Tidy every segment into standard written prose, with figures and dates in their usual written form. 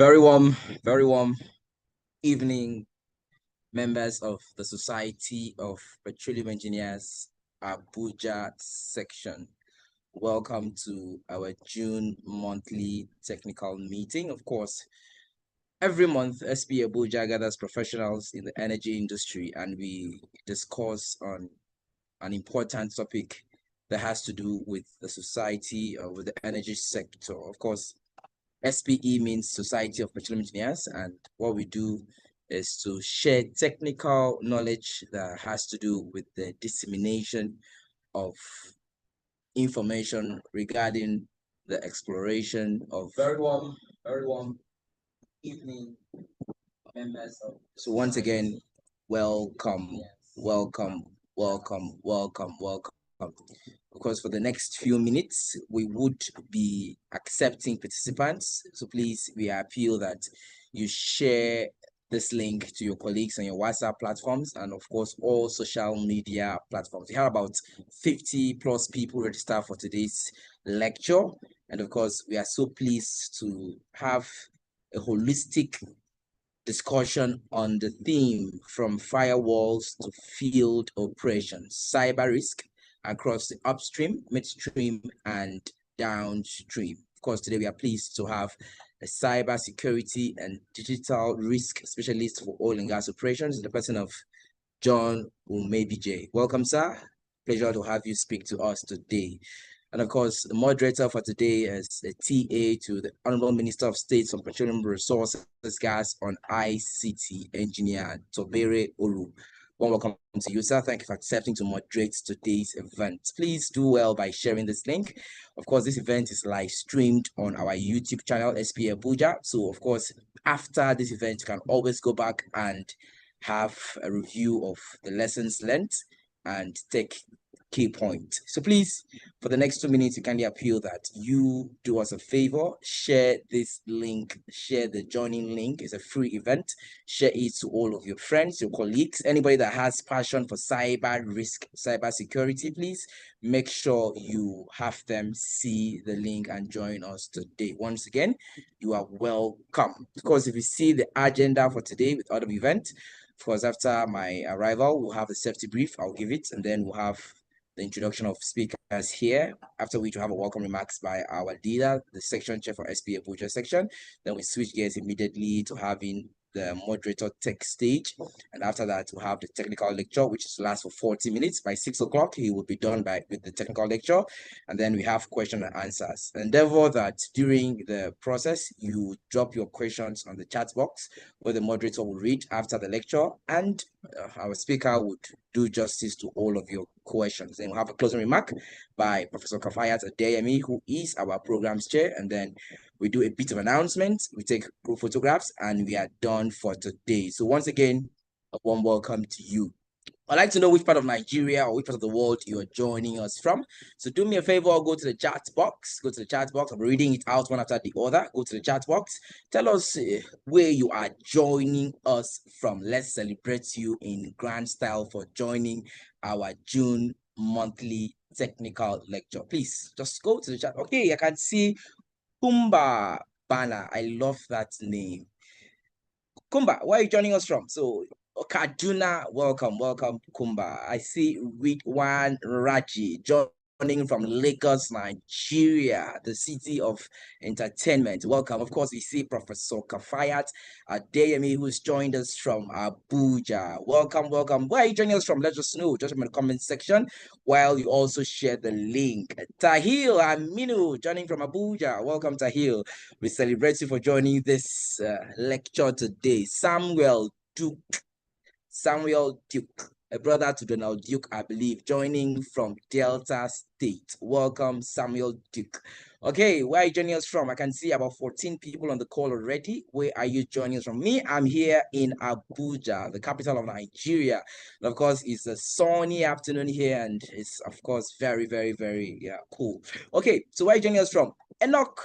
Very warm, very warm evening, members of the Society of Petroleum Engineers Abuja section. Welcome to our June monthly technical meeting. Of course, every month, SP Abuja gathers professionals in the energy industry and we discuss on an important topic that has to do with the society or with the energy sector. Of course, SPE means Society of Petroleum Engineers, and what we do is to share technical knowledge that has to do with the dissemination of information regarding the exploration of very warm evening members of. So once again, welcome, welcome, welcome, welcome, welcome. Of course, for the next few minutes, we would be accepting participants. So please, we appeal that you share this link to your colleagues on your WhatsApp platforms and of course, all social media platforms. We have about 50 plus people registered for today's lecture. And of course, we are so pleased to have a holistic discussion on the theme from firewalls to field operations, cyber risk across the upstream, midstream, and downstream. Of course, today we are pleased to have a cyber security and digital risk specialist for oil and gas operations in the person of John Umebije. Welcome, sir. Pleasure to have you speak to us today. And of course, the moderator for today is the TA to the Honorable Minister of State on Petroleum Resources, Gas on ICT, Engineer Tobere Olu. Welcome to you, sir. Thank you for accepting to moderate today's event. Please do well by sharing this link. Of course, this event is live streamed on our YouTube channel, SP Abuja. So, of course, after this event, you can always go back and have a review of the lessons learned and take key point. So please, for the next 2 minutes, you kindly appeal that you do us a favor, share this link, share the joining link. It's a free event. Share it to all of your friends, your colleagues, anybody that has passion for cyber risk, cyber security. Please make sure you have them see the link and join us today. Once again, you are welcome. Of course, if you see the agenda for today with other event, of course, after my arrival, we'll have the safety brief. I'll give it, and then we'll have the introduction of speakers here, after which we have a welcome remarks by our leader, the section chair for SP Abuja section. Then we switch gears immediately to having the moderator take stage. And after that, we'll have the technical lecture, which is last for 40 minutes. By 6 o'clock, he will be done with the technical lecture. And then we have question and answers. Endeavor that during the process, you drop your questions on the chat box where the moderator will read after the lecture. And our speaker would do justice to all of your questions. Then we'll have a closing remark by Professor Kafayat Adeyemi, who is our programs chair. And then we do a bit of announcement, we take group photographs, and we are done for today. So once again, a warm welcome to you. I'd like to know which part of Nigeria or which part of the world you are joining us from. So do me a favor, go to the chat box. Go to the chat box. I'm reading it out one after the other. Go to the chat box. Tell us where you are joining us from. Let's celebrate you in grand style for joining our June monthly technical lecture. Please just go to the chat. Okay, I can see Kumba Bana. I love that name. Kumba, where are you joining us from? So Kaduna, welcome, Kumba. I see Ridwan Raji joining from Lagos, Nigeria, the city of entertainment. Welcome. Of course, we see Professor Kafayat Adeyemi, who's joined us from Abuja. Welcome. Where are you joining us from? Let us know just in the comment section while you also share the link. Tahil Aminu joining from Abuja. Welcome, Tahil. We celebrate you for joining this lecture today. Samuel Duke, a brother to Donald Duke, I believe, joining from Delta State. Welcome, Samuel Duke. Okay, where are you joining us from? I can see about 14 people on the call already. Where are you joining us from? Me, I'm here in Abuja, the capital of Nigeria. And of course, it's a sunny afternoon here, and it's, of course, very, very, very cool. Okay, so where are you joining us from? Enoch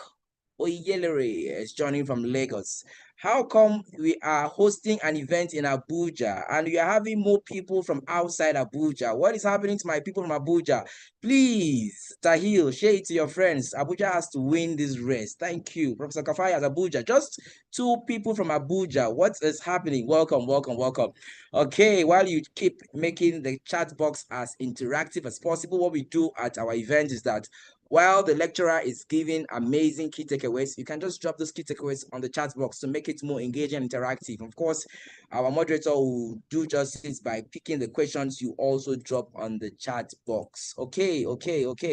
Oyelere is joining from Lagos. How come we are hosting an event in Abuja and we are having more people from outside Abuja? What is happening to my people from Abuja? Please, Tahil, share it to your friends. Abuja has to win this race. Thank you. Professor Kafaya Abuja. Just 2 people from Abuja. What is happening? Welcome, welcome, welcome. Okay, while you keep making the chat box as interactive as possible, what we do at our event is that while the lecturer is giving amazing key takeaways, you can just drop those key takeaways on the chat box to make it more engaging and interactive. Of course, our moderator will do justice by picking the questions you also drop on the chat box. Okay,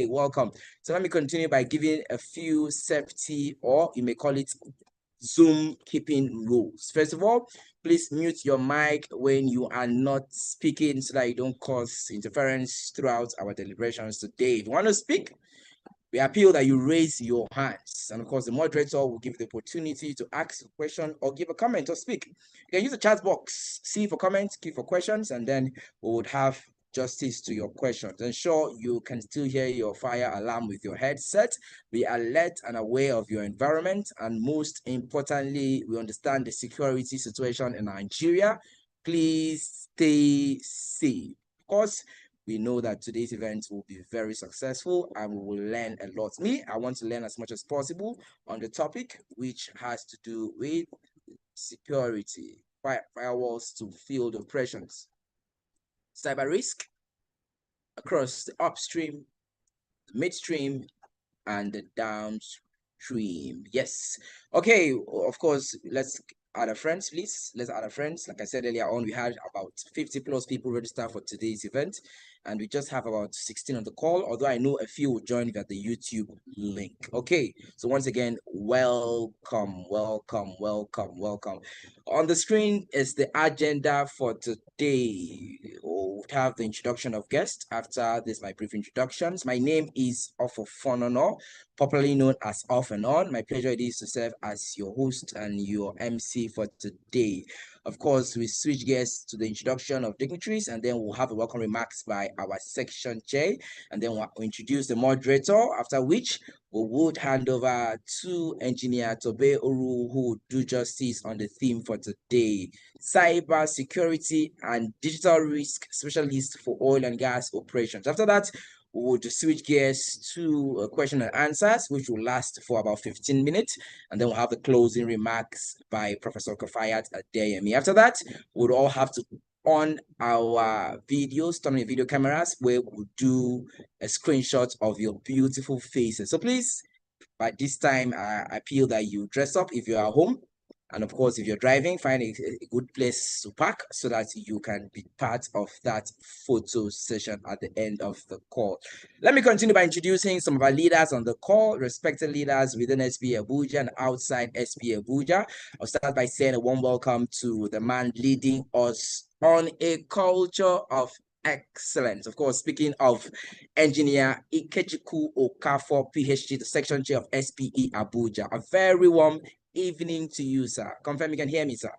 welcome. So let me continue by giving a few safety, or you may call it Zoom keeping rules. First of all, please mute your mic when you are not speaking so that you don't cause interference throughout our deliberations today. If you want to speak, we appeal that you raise your hands. And of course, the moderator will give the opportunity to ask a question or give a comment or speak. You can use the chat box, see for comments, key for questions, and then we would have justice to your questions. Ensure you can still hear your fire alarm with your headset. Be alert and aware of your environment. And most importantly, we understand the security situation in Nigeria. Please stay safe. Of course, we know that today's event will be very successful and we will learn a lot. I want to learn as much as possible on the topic, which has to do with security, firewalls to field operations, cyber risk across the upstream, the midstream, and the downstream. Yes. Okay, of course, let's add a friends, please. Let's add a friends. Like I said earlier on, we had about 50 plus people register for today's event, and we just have about 16 on the call, although I know a few will join via the YouTube link. Okay, so once again, welcome. On the screen is the agenda for today. We'll have the introduction of guests. After this, my brief introductions. My name is Ofofonono, popularly known as Off and On. My pleasure it is to serve as your host and your MC for today. Of course, we switch gears to the introduction of dignitaries, and then we'll have a welcome remarks by our section chair, and then we'll introduce the moderator, after which we would hand over to Engineer Tobe Oru, who will do justice on the theme for today: cyber security and digital risk specialist for oil and gas operations. After that, we would switch gears to question and answers, which will last for about 15 minutes. And then we'll have the closing remarks by Professor Kafayat Adeyemi. After that, we'll all have to on our videos, turn on your video cameras, where we'll do a screenshot of your beautiful faces. So please, by this time, I appeal that you dress up if you're at home. And of course, if you're driving, find a good place to park so that you can be part of that photo session at the end of the call. Let me continue by introducing some of our leaders on the call, respected leaders within SPA Abuja and outside SPA Abuja. I'll start by saying a warm welcome to the man leading us on a culture of excellence. Of course, speaking of Engineer Ikechukwu Okafor, PhD, the Section Chair of SPE Abuja. A very warm evening to you, sir. Confirm you can hear me, sir.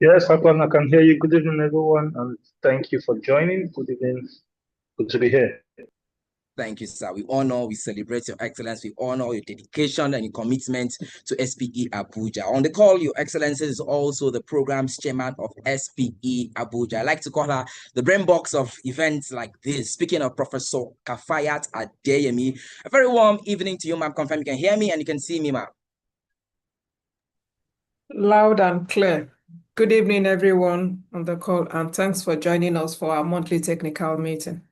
Yes, I can hear you. Good evening, everyone, and thank you for joining. Good evening. Good to be here. Thank you, sir. We honor, we celebrate your excellence. We honor your dedication and your commitment to SPE Abuja. On the call, Your Excellency is also the program's chairman of SPE Abuja. I like to call her the brain box of events like this. Speaking of Professor Kafayat Adeyemi, a very warm evening to you, ma'am. Confirm you can hear me and you can see me, ma'am. Loud and clear. Good evening, everyone on the call, and thanks for joining us for our monthly technical meeting.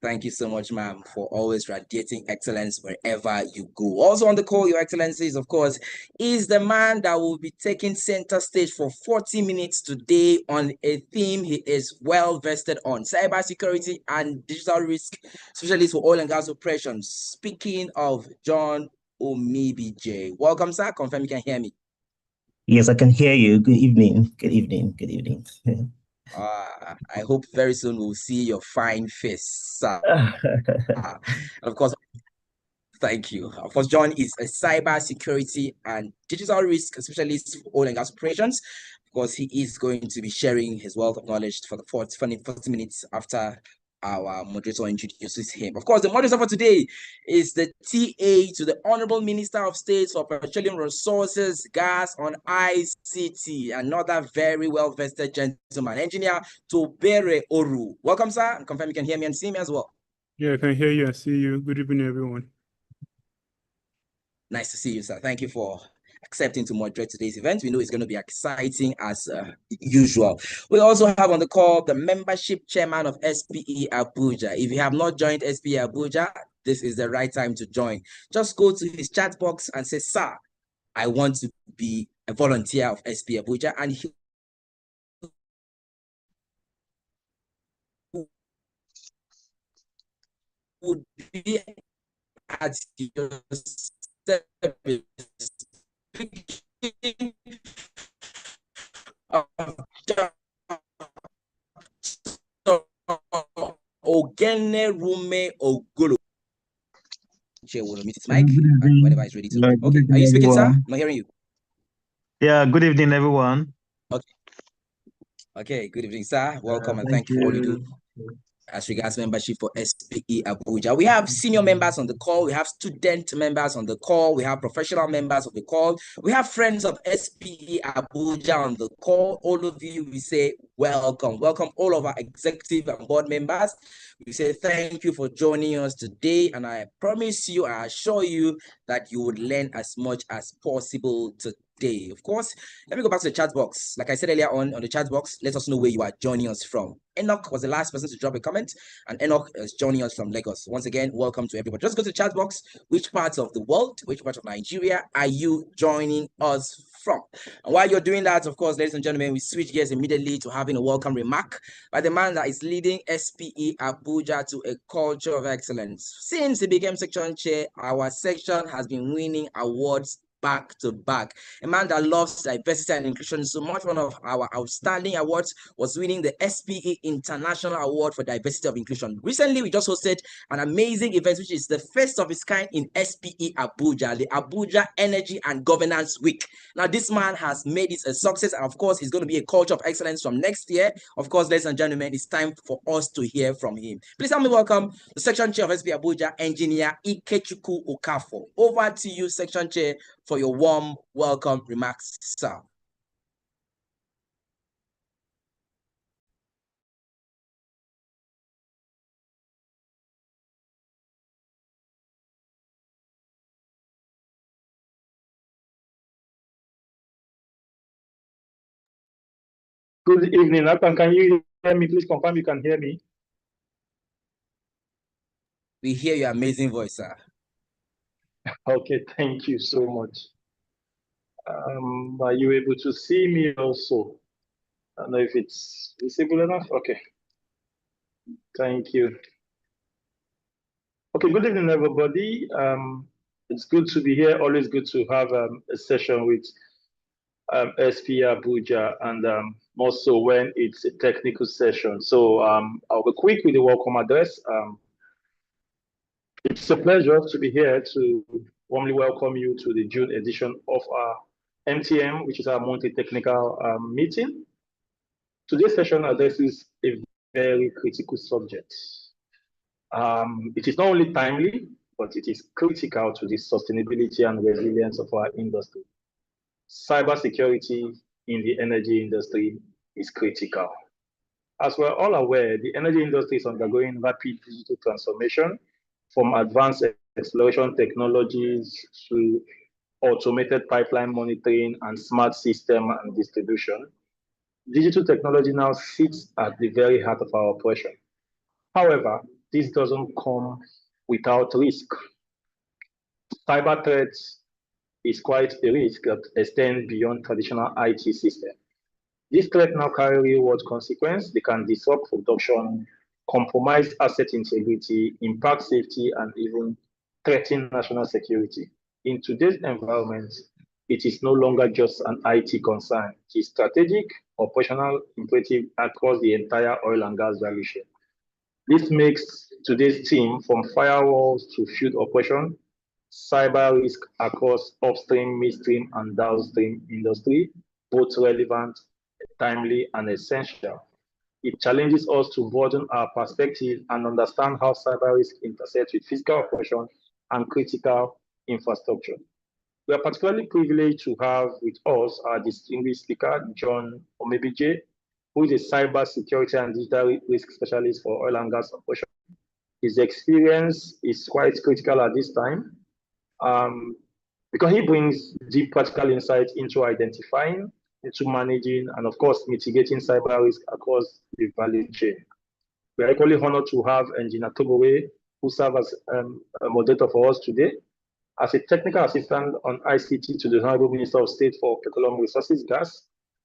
Thank you so much, ma'am, for always radiating excellence wherever you go. Also on the call, Your Excellencies, of course, is the man that will be taking center stage for 40 minutes today on a theme he is well vested on: cybersecurity and digital risk specialist for oil and gas operations. Speaking of John Omibije. Welcome, sir. Confirm you can hear me. Yes, I can hear you. Good evening. Good evening. Good evening. I hope very soon we'll see your fine face, sir. And of course, thank you. Of course, John is a cyber security and digital risk specialist for oil and gas operations. Of course, he is going to be sharing his wealth of knowledge for the 40 minutes after our moderator introduces him. Of course, the moderator for today is the TA to the Honorable Minister of State for Petroleum Resources, Gas on ICT, another very well-vested gentleman, Engineer Tobere Oru. Welcome, sir. And confirm you can hear me and see me as well. Yeah, I can hear you and see you. Good evening, everyone. Nice to see you, sir. Thank you for accepting to moderate today's event. We know it's going to be exciting as usual. We also have on the call the membership chairman of SPE Abuja. If you have not joined SPE Abuja, this is the right time to join. Just go to his chat box and say, sir, I want to be a volunteer of SPE Abuja, and he would be at your service. Ogene Rume Ogolo. Chair will meet his mic and whenever he's ready to. Good Okay, evening, are you speaking, sir? everyone. I'm not hearing you. Yeah, good evening, everyone. Okay, good evening, sir. Welcome and Thank thank you for all you do as regards membership for SPE Abuja. We have senior members on the call, we have student members on the call, we have professional members of the call, we have friends of SPE Abuja on the call. All of you, we say welcome. Welcome all of our executive and board members. We say thank you for joining us today, and I promise you, I assure you that you would learn as much as possible today. Of course, let me go back to the chat box. Like I said earlier on the chat box, let us know where you are joining us from. Enoch was the last person to drop a comment, and Enoch is joining us from Lagos. Once again, welcome to everybody. Just go to the chat box. Which parts of the world, which part of Nigeria are you joining us from? And while you're doing that, of course, ladies and gentlemen, we switch gears immediately to having a welcome remark by the man that is leading SPE Abuja to a culture of excellence. Since he became section chair, our section has been winning awards back to back. A man that loves diversity and inclusion so much. One of our outstanding awards was winning the SPE International Award for Diversity of Inclusion. Recently, we just hosted an amazing event, which is the first of its kind in SPE Abuja, the Abuja Energy and Governance Week. Now, this man has made it a success, and of course, he's going to be a culture of excellence from next year. Of course, ladies and gentlemen, it's time for us to hear from him. Please help me welcome the section chair of SPE Abuja, Engineer Ikechukwu Okafor. Over to you, section chair, for your warm welcome remarks, sir. Good evening, Nathan. Can you hear me? Please confirm you can hear me. We hear your amazing voice, sir. Okay, thank you so much. Are you able to see me also? I don't know if it's visible enough. Okay. Thank you. Okay, good evening, everybody. It's good to be here. Always good to have a session with SP Abuja, and more so when it's a technical session. So I'll be quick with the welcome address. It's a pleasure to be here to warmly welcome you to the June edition of our MTM, which is our monthly technical meeting. Today's session addresses a very critical subject. It is not only timely, but it is critical to the sustainability and resilience of our industry. Cybersecurity in the energy industry is critical. As we're all aware, the energy industry is undergoing rapid digital transformation, from advanced exploration technologies to automated pipeline monitoring and smart system and distribution. Digital technology now sits at the very heart of our operation. However, this doesn't come without risk. Cyber threats is quite a risk that extends beyond traditional IT systems. These threats now carry real-world consequences. They can disrupt production, compromise asset integrity, impact safety, and even threaten national security. In today's environment, it is no longer just an IT concern. It is strategic, operational, imperative across the entire oil and gas value chain. This makes today's team, from firewalls to field operation, cyber risk across upstream, midstream, and downstream industry, both relevant, timely, and essential. It challenges us to broaden our perspective and understand how cyber risk intersects with physical operation and critical infrastructure. We are particularly privileged to have with us our distinguished speaker, John Omebije, who is a cyber security and digital risk specialist for oil and gas operations. His experience is quite critical at this time because he brings deep practical insight into identifying, into managing, and of course, mitigating cyber risk across the value chain. We are equally honored to have Engineer Togowe, who serves as a moderator for us today. As a technical assistant on ICT to the Honorable Minister of State for Petroleum Resources Gas,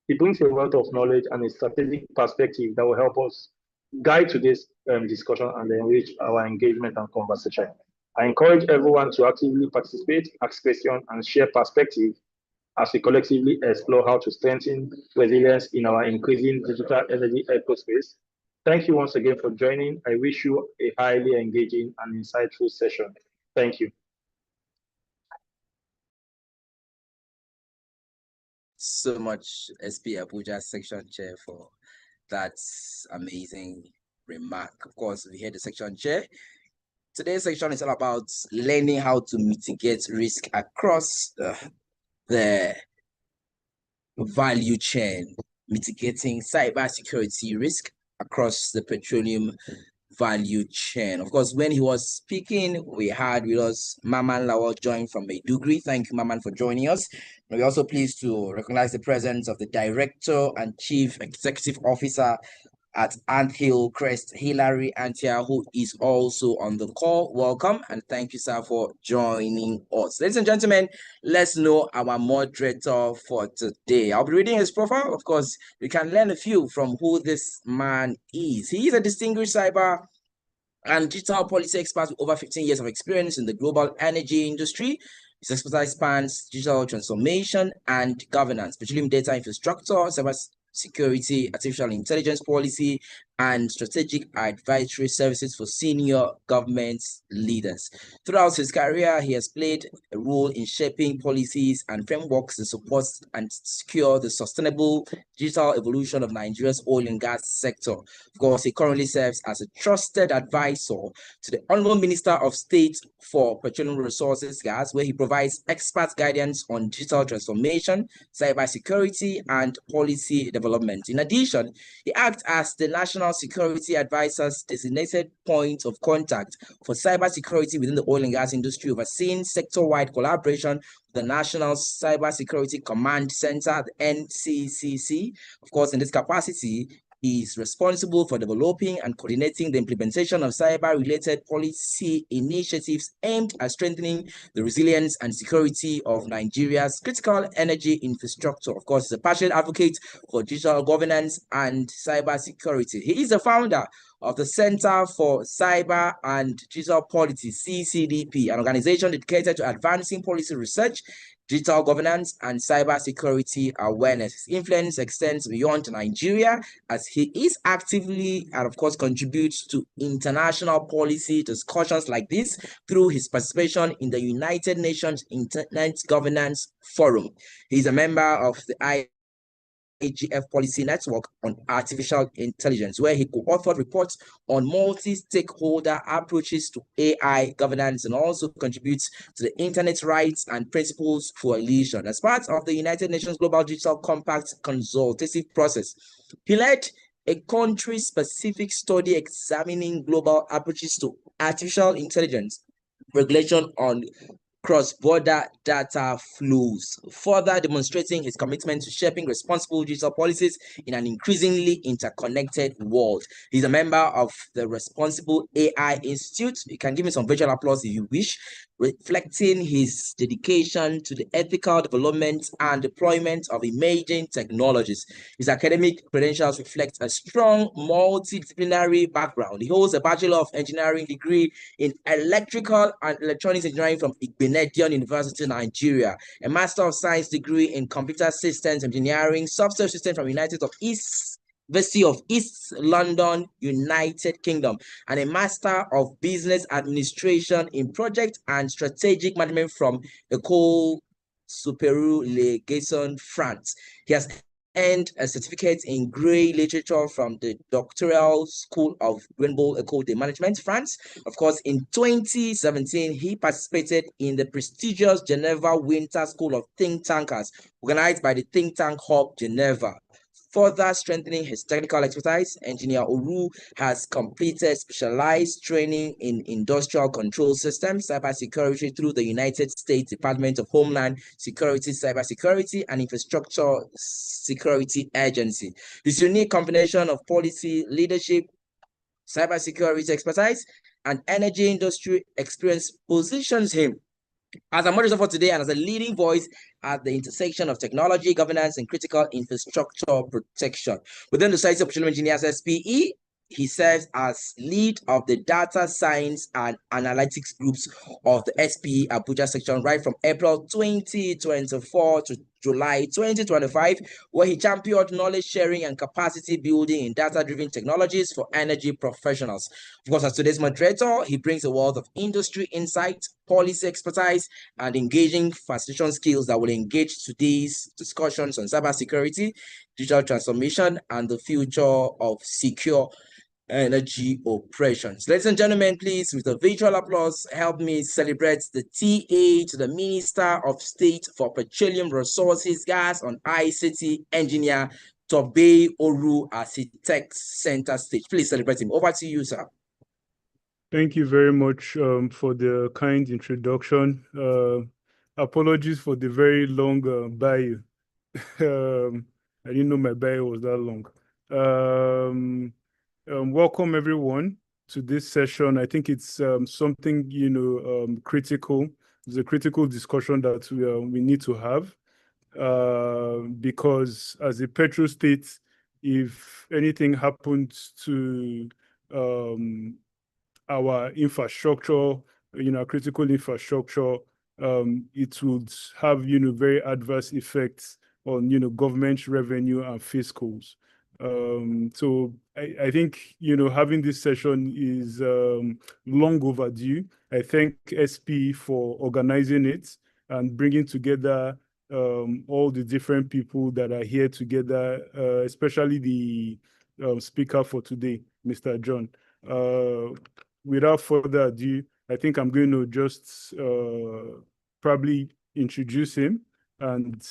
he brings a wealth of knowledge and a strategic perspective that will help us guide today's discussion and enrich our engagement and conversation. I encourage everyone to actively participate, ask questions, and share perspective as we collectively explore how to strengthen resilience in our increasing digital energy ecospace. Thank you once again for joining. I wish you a highly engaging and insightful session. Thank you. So much, SP Abuja Section Chair, for that amazing remark. Of course, we heard the section chair. Today's section is all about learning how to mitigate risk across the value chain, mitigating cybersecurity risk across the petroleum value chain. Of course, when he was speaking, we had with us Maman Lawal join from Maiduguri. Thank you, Maman, for joining us. And we're also pleased to recognize the presence of the Director and Chief Executive Officer at Anthill Crest, Hilary Antia, who is also on the call. Welcome, and thank you, sir, for joining us. Ladies and gentlemen, let's know our moderator for today. I'll be reading his profile. Of course, you can learn a few from who this man is. He is a distinguished cyber and digital policy expert with over 15 years of experience in the global energy industry. His expertise spans digital transformation and governance, petroleum data infrastructure, cyber security, artificial intelligence policy, and strategic advisory services for senior government leaders. Throughout his career, he has played a role in shaping policies and frameworks to support and secure the sustainable digital evolution of Nigeria's oil and gas sector. Of course, he currently serves as a trusted advisor to the Honorable Minister of State for Petroleum Resources Gas, where he provides expert guidance on digital transformation, cybersecurity, and policy development. In addition, he acts as the National Security Advisor's designated point of contact for cybersecurity within the oil and gas industry, overseeing sector-wide collaboration with the National Cybersecurity Command Center, the NCCC. Of course, in this capacity, he is responsible for developing and coordinating the implementation of cyber-related policy initiatives aimed at strengthening the resilience and security of Nigeria's critical energy infrastructure. Of course, he's a passionate advocate for digital governance and cybersecurity. He is the founder of the Center for Cyber and Digital Policy, CCDP, an organization dedicated to advancing policy research, digital governance, and cybersecurity awareness. His influence extends beyond Nigeria as he is actively and of course contributes to international policy discussions like this through his participation in the United Nations Internet Governance Forum. He's a member of the IGF Policy Network on Artificial Intelligence, where he co-authored reports on multi-stakeholder approaches to AI governance and also contributes to the Internet Rights and Principles Coalition. As part of the United Nations Global Digital Compact consultative process, he led a country-specific study examining global approaches to artificial intelligence regulation on cross-border data flows, further demonstrating his commitment to shaping responsible digital policies in an increasingly interconnected world. He's a member of the Responsible AI Institute. You can give me some virtual applause if you wish, reflecting his dedication to the ethical development and deployment of emerging technologies. His academic credentials reflect a strong multidisciplinary background. He holds a Bachelor of Engineering degree in Electrical and Electronics Engineering from Igbinedion University, Nigeria, a Master of Science degree in Computer Systems Engineering, Software Systems from University of East London, United Kingdom, and a Master of Business Administration in Project and Strategic Management from École Supérieure Le Gasson, France. He has earned a certificate in Grey Literature from the Doctoral School of Rainbow École de Management, France. Of course, in 2017, he participated in the prestigious Geneva Winter School of Think Tankers, organized by the Think Tank Hub Geneva. Further strengthening his technical expertise, Engineer Oru has completed specialized training in industrial control systems, cybersecurity through the United States Department of Homeland Security, Cybersecurity and Infrastructure Security Agency. This unique combination of policy leadership, cybersecurity expertise, and energy industry experience positions him as a moderator for today and as a leading voice at the intersection of technology, governance, and critical infrastructure protection. Within the Society of Petroleum Engineers, SPE, he serves as lead of the data science and analytics groups of the SPE Abuja section right from April 2024 to July 2025, where he championed knowledge sharing and capacity building in data-driven technologies for energy professionals. Of course, as today's moderator, he brings a wealth of industry insight, policy expertise, and engaging facilitation skills that will engage today's discussions on cybersecurity, digital transformation, and the future of secure energy operations. Ladies and gentlemen, please, with a virtual applause, help me celebrate the TA to the Minister of State for Petroleum Resources, Gas and ICT Engineer Tobe Oru as he takes center stage. Please celebrate him. Over to you, sir. Thank you very much for the kind introduction. Apologies for the very long bio. I didn't know my bio was that long. Welcome everyone to this session. I think it's something critical. It's a critical discussion that we need to have because as a petro state, if anything happens to our infrastructure, critical infrastructure, it would have very adverse effects on government revenue and fiscals. So I think having this session is long overdue. I thank SP for organizing it and bringing together all the different people that are here together, especially the speaker for today, Mr. John. Without further ado, I think I'm going to just probably introduce him and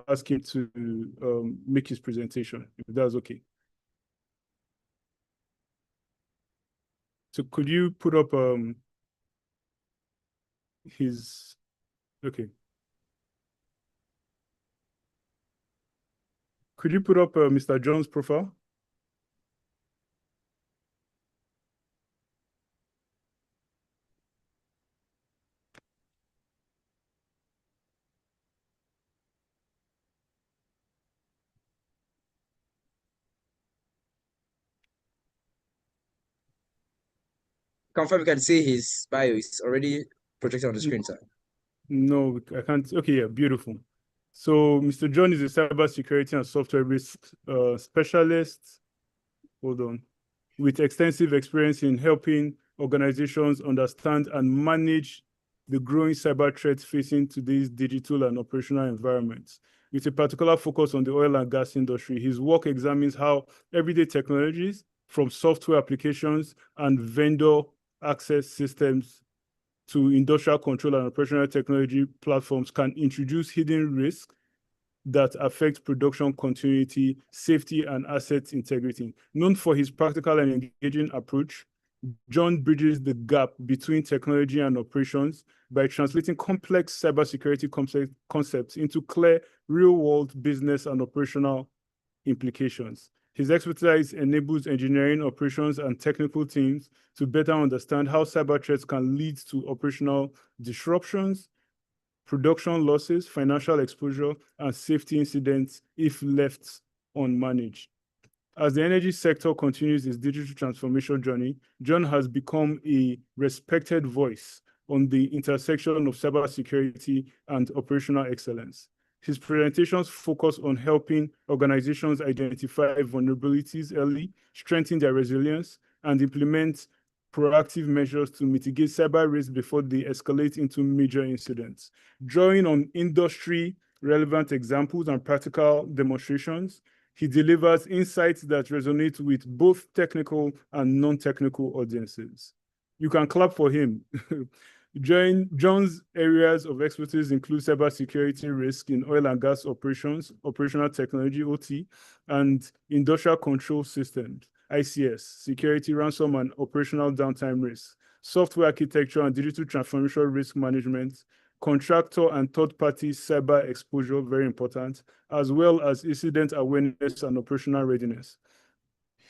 ask him to make his presentation, if that's okay. So could you put up his, okay. Could you put up Mr. John's profile? Confirm you can see his bio is already projected on the screen, sir. No, I can't. Okay, yeah, beautiful. So Mr. John is a cybersecurity and software risk specialist. Hold on. With extensive experience in helping organizations understand and manage the growing cyber threats facing today's digital and operational environments. With a particular focus on the oil and gas industry, his work examines how everyday technologies, from software applications and vendor access systems to industrial control and operational technology platforms, can introduce hidden risks that affect production continuity, safety, and asset integrity. Known for his practical and engaging approach, John bridges the gap between technology and operations by translating complex cybersecurity concepts into clear, real-world business and operational implications. His expertise enables engineering, operations, and technical teams to better understand how cyber threats can lead to operational disruptions, production losses, financial exposure, and safety incidents if left unmanaged. As the energy sector continues its digital transformation journey, John has become a respected voice on the intersection of cybersecurity and operational excellence. His presentations focus on helping organizations identify vulnerabilities early, strengthen their resilience, and implement proactive measures to mitigate cyber risks before they escalate into major incidents. Drawing on industry relevant examples and practical demonstrations. He delivers insights that resonate with both technical and non-technical audiences. You can clap for him. John's areas of expertise include cybersecurity risk in oil and gas operations, operational technology, OT, and industrial control systems, ICS, security, ransom, and operational downtime risk, software architecture and digital transformation risk management, contractor and third-party cyber exposure, very important, as well as incident awareness and operational readiness.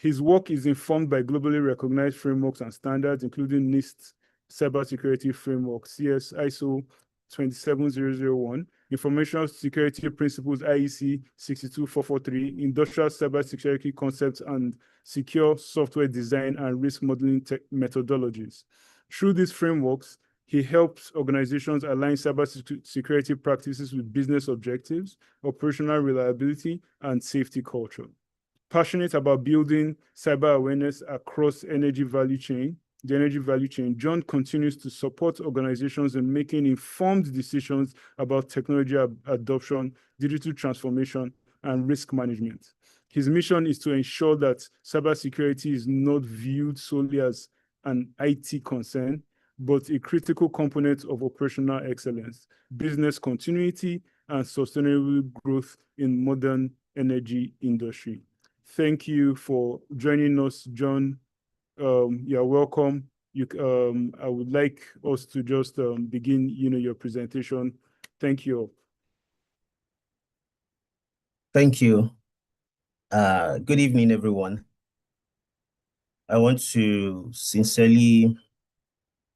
His work is informed by globally recognized frameworks and standards, including NIST Cybersecurity Framework, CS ISO 27001, Information Security Principles IEC 62443, Industrial Cybersecurity Concepts and Secure Software Design and Risk Modeling Methodologies. Through these frameworks, he helps organizations align cybersecurity practices with business objectives, operational reliability, and safety culture. Passionate about building cyber awareness across the energy value chain, John continues to support organizations in making informed decisions about technology adoption, digital transformation, and risk management. His mission is to ensure that cybersecurity is not viewed solely as an IT concern, but a critical component of operational excellence, business continuity, and sustainable growth in modern energy industry. Thank you for joining us, John. You're welcome. I would like us to just begin, your presentation. Thank you. Thank you. Good evening, everyone. I want to sincerely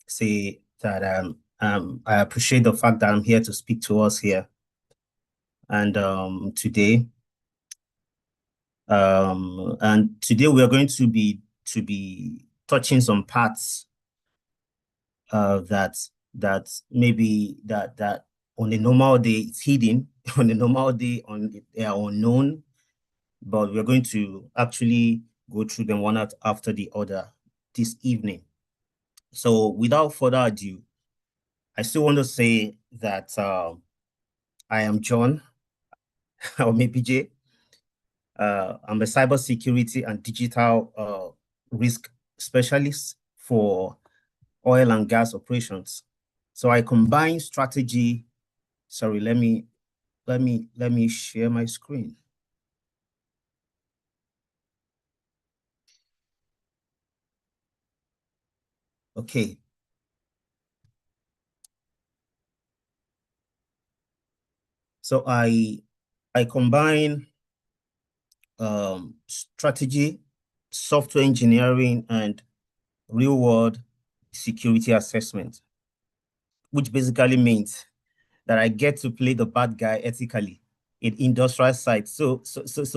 say that I appreciate the fact that I'm here to speak to us here. And today we are going to be touching some parts that maybe that on a normal day it's hidden, on a normal day they are unknown, but we're going to actually go through them one after the other this evening. So without further ado, I still want to say that I am John, or maybe Jay. I'm a cybersecurity and digital risk specialist for oil and gas operations. So I combine strategy. Sorry, let me share my screen. Okay. So I combine strategy, software engineering, and real-world security assessment, which basically means that I get to play the bad guy ethically in industrial sites, so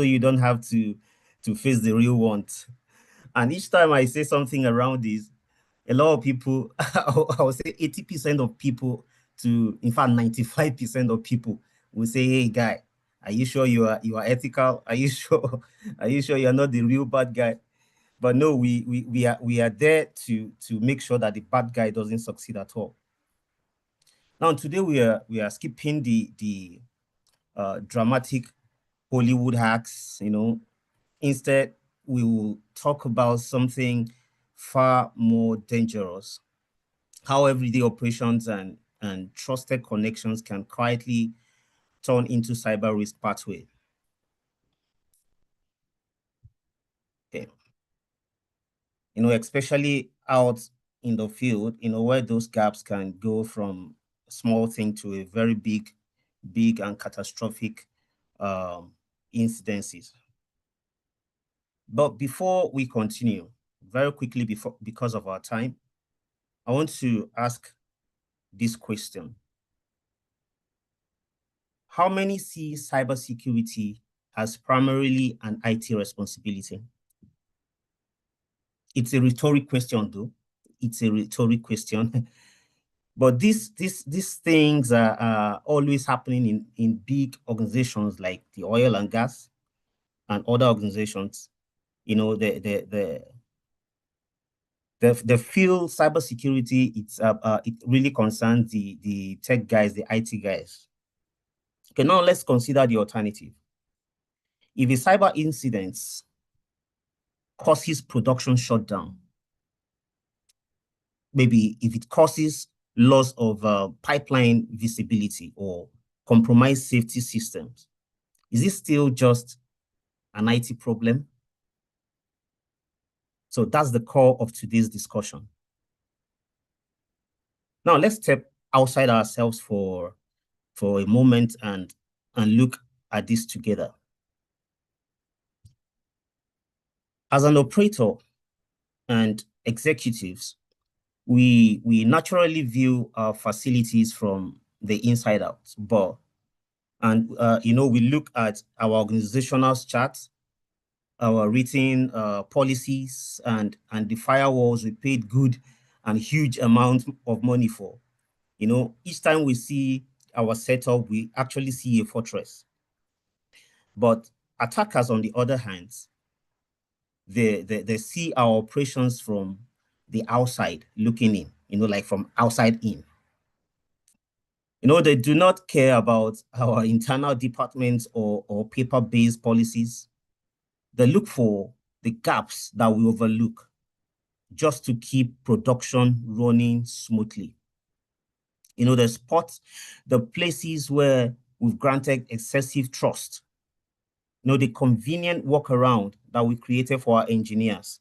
you don't have to face the real ones. And each time I say something around this, a lot of people, I would say 80% of people in fact 95% of people will say, "Hey guy, are you sure you are ethical? Are you sure you are not the real bad guy?" But no, we are there to make sure that the bad guy doesn't succeed at all. Now today we are skipping the dramatic Hollywood hacks. Instead we will talk about something far more dangerous: how everyday operations and trusted connections can quietly turn into cyber risk pathway. Okay. Especially out in the field, where those gaps can go from a small thing to a very big and catastrophic incidences. But before we continue, very quickly, because of our time, I want to ask this question: how many see cybersecurity as primarily an IT responsibility? It's a rhetoric question, though. It's a rhetoric question. But these things are always happening in big organizations like the oil and gas and other organizations. They feel cybersecurity, it really concerns the tech guys, the IT guys. Okay, now let's consider the alternative. If a cyber incident causes production shutdown, maybe if it causes loss of pipeline visibility or compromised safety systems, is it still just an IT problem? So that's the core of today's discussion. Now let's step outside ourselves for a moment and look at this together. As an operator and executives, we naturally view our facilities from the inside out, we look at our organizational charts, our written policies, and the firewalls we paid good and huge amount of money for. Each time we see our setup, we actually see a fortress. But attackers, on the other hand, they see our operations from the outside looking in, like from outside in. They do not care about our internal departments or paper-based policies. They look for the gaps that we overlook just to keep production running smoothly. They spot the places where we've granted excessive trust. The convenient workaround that we created for our engineers,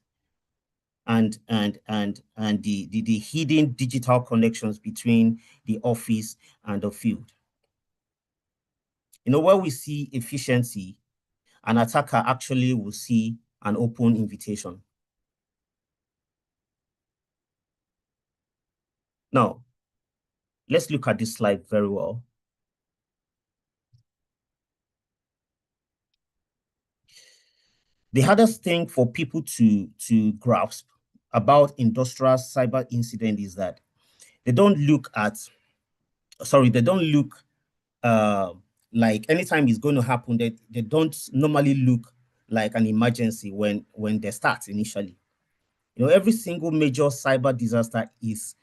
and the hidden digital connections between the office and the field. Where we see efficiency, an attacker actually will see an open invitation. Now, let's look at this slide very well. The hardest thing for people to grasp about industrial cyber incident is that they don't look like anytime it's going to happen, they don't normally look like an emergency when they start initially. Every single major cyber disaster is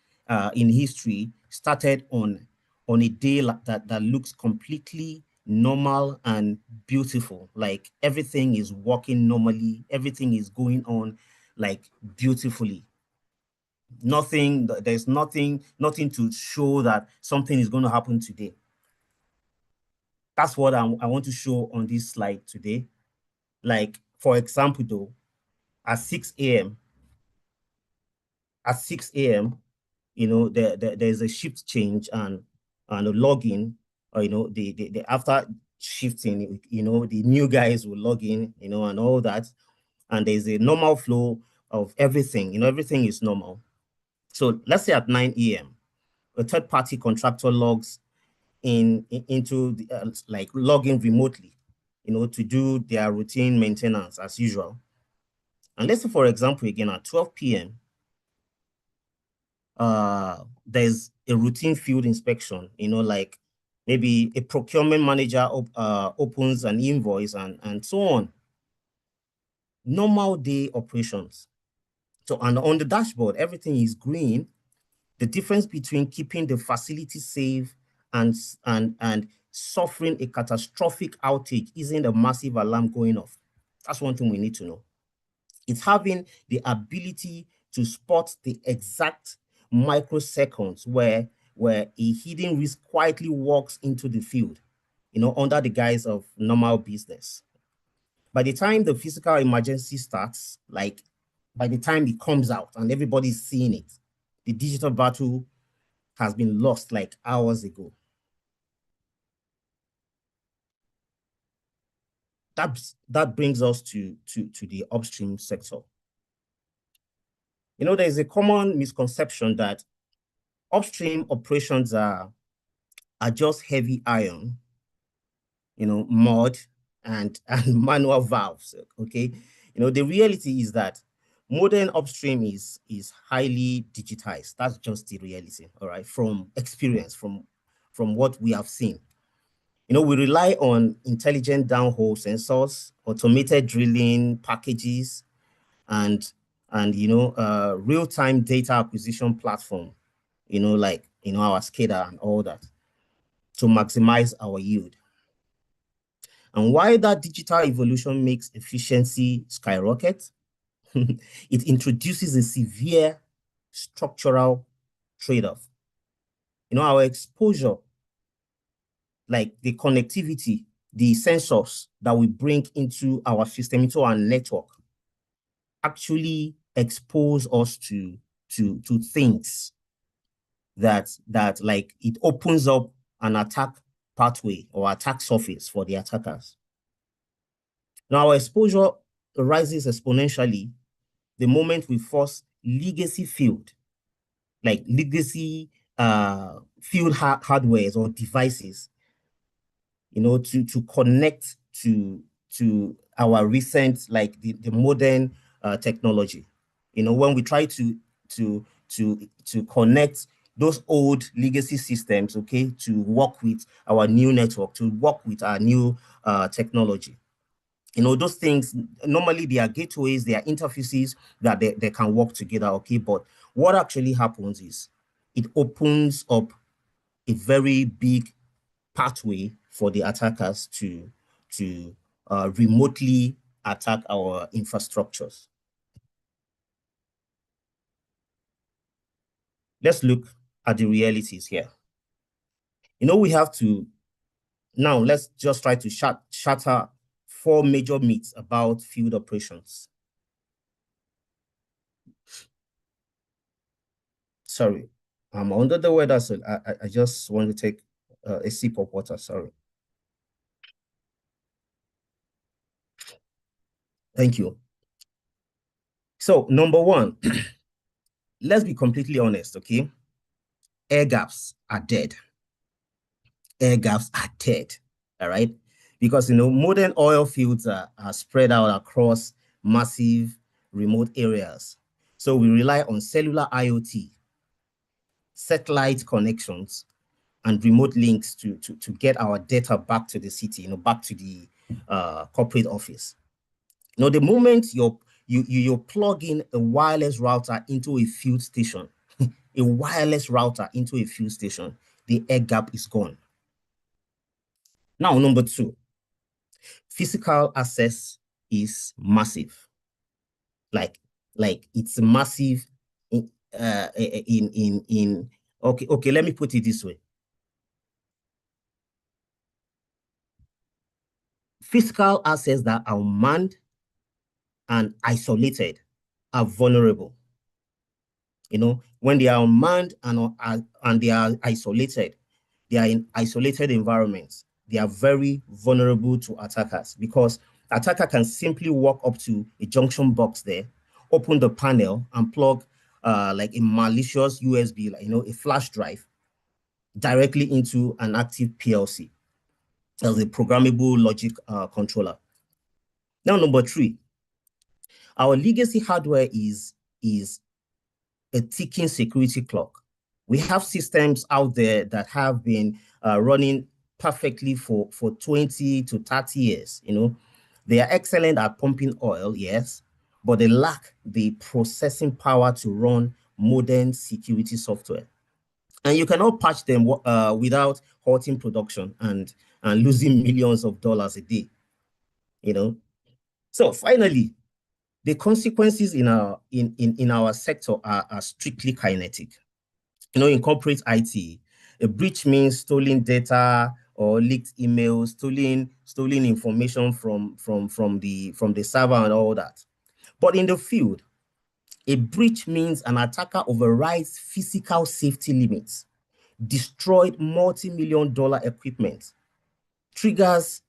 in history started on a day that looks completely normal and beautiful. Like everything is working normally, everything is going on like beautifully. There's nothing to show that something is going to happen today. That's what I want to show on this slide today. Like, for example, though, at 6 a.m., there's a shift change and a login, or, the after shifting, the new guys will log in, and all that. And there's a normal flow of everything, everything is normal. So let's say at 9 a.m., a third-party contractor logs into like logging remotely, to do their routine maintenance as usual. And let's say, for example, again at 12 p.m., there's a routine field inspection, like maybe a procurement manager opens an invoice and so on. Normal day operations. So, and on the dashboard, everything is green. The difference between keeping the facility safe and suffering a catastrophic outage isn't a massive alarm going off. That's one thing we need to know. It's having the ability to spot the exact microseconds where a hidden risk quietly walks into the field, under the guise of normal business. By the time the physical emergency starts, like by the time it comes out and everybody's seeing it, the digital battle has been lost like hours ago. That brings us to the upstream sector. There's a common misconception that upstream operations are just heavy iron, mud and manual valves. Okay, the reality is that modern upstream is highly digitized. That's just the reality. All right, from experience, from what we have seen. We rely on intelligent downhole sensors, automated drilling packages, and real-time data acquisition platform, like our SCADA and all that, to maximize our yield. And why that digital evolution makes efficiency skyrocket, it introduces a severe structural trade-off. Our exposure, like the connectivity, the sensors that we bring into our system, into our network, actually expose us to things that like it opens up an attack pathway or attack surface for the attackers. Now, our exposure rises exponentially the moment we force legacy field, like legacy field hardwares or devices, to connect to our recent, like the modern technology. When we try to connect those old legacy systems, okay, to work with our new network, to work with our new technology. Those things, normally they are gateways, they are interfaces that they can work together, okay? But what actually happens is it opens up a very big pathway for the attackers to remotely attack our infrastructures. Let's look at the realities here. We have to, now let's just try to shatter 4 major myths about field operations. Sorry, I'm under the weather, so I just want to take a sip of water, sorry. Thank you. So, number 1, let's be completely honest, okay? Air gaps are dead. Air gaps are dead, all right? Because, modern oil fields are spread out across massive remote areas. So we rely on cellular IoT, satellite connections, and remote links to get our data back to the city, back to the corporate office. The moment you plug in a wireless router into a field station, a wireless router into a field station, the air gap is gone. Now, number 2, physical access is massive. Like it's massive okay, let me put it this way. Physical assets that are manned and isolated are vulnerable. When they are unmanned and they are isolated, they are in isolated environments. They are very vulnerable to attackers because attacker can simply walk up to a junction box there, open the panel and plug like a malicious USB, a flash drive directly into an active PLC as a programmable logic controller. Now, number 3, our legacy hardware is a ticking security clock. We have systems out there that have been running perfectly for 20 to 30 years. They are excellent at pumping oil, yes, but they lack the processing power to run modern security software. And you cannot patch them without halting production and losing millions of dollars a day. So finally, the consequences in our sector are strictly kinetic. In corporate IT, a breach means stolen data or leaked emails, stolen information from the server and all that. But in the field, a breach means an attacker overrides physical safety limits, destroyed multi-million-dollar equipment, triggers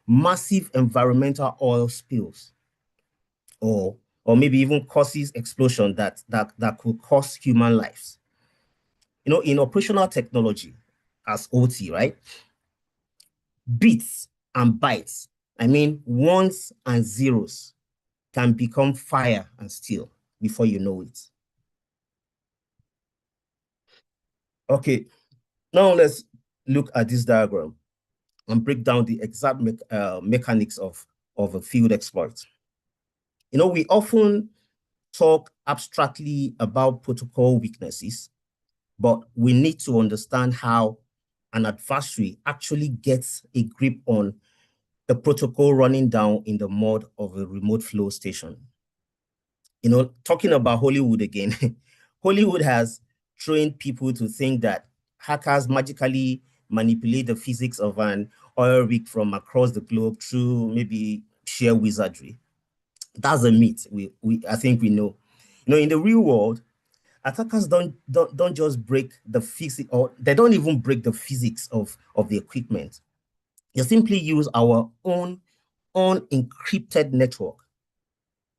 massive environmental oil spills, or maybe even causes explosion that could cost human lives. In operational technology, as OT, right? Bits and bytes, ones and zeros, can become fire and steel before you know it. Okay, now let's look at this diagram and break down the exact mechanics of a field exploit. We often talk abstractly about protocol weaknesses, but we need to understand how an adversary actually gets a grip on the protocol running down in the mode of a remote flow station. Talking about Hollywood again, Hollywood has trained people to think that hackers magically manipulate the physics of an oil rig from across the globe through maybe sheer wizardry. That's a myth. I think we know. In the real world, attackers don't just break the physics, or they don't even break the physics of the equipment. They simply use our own encrypted network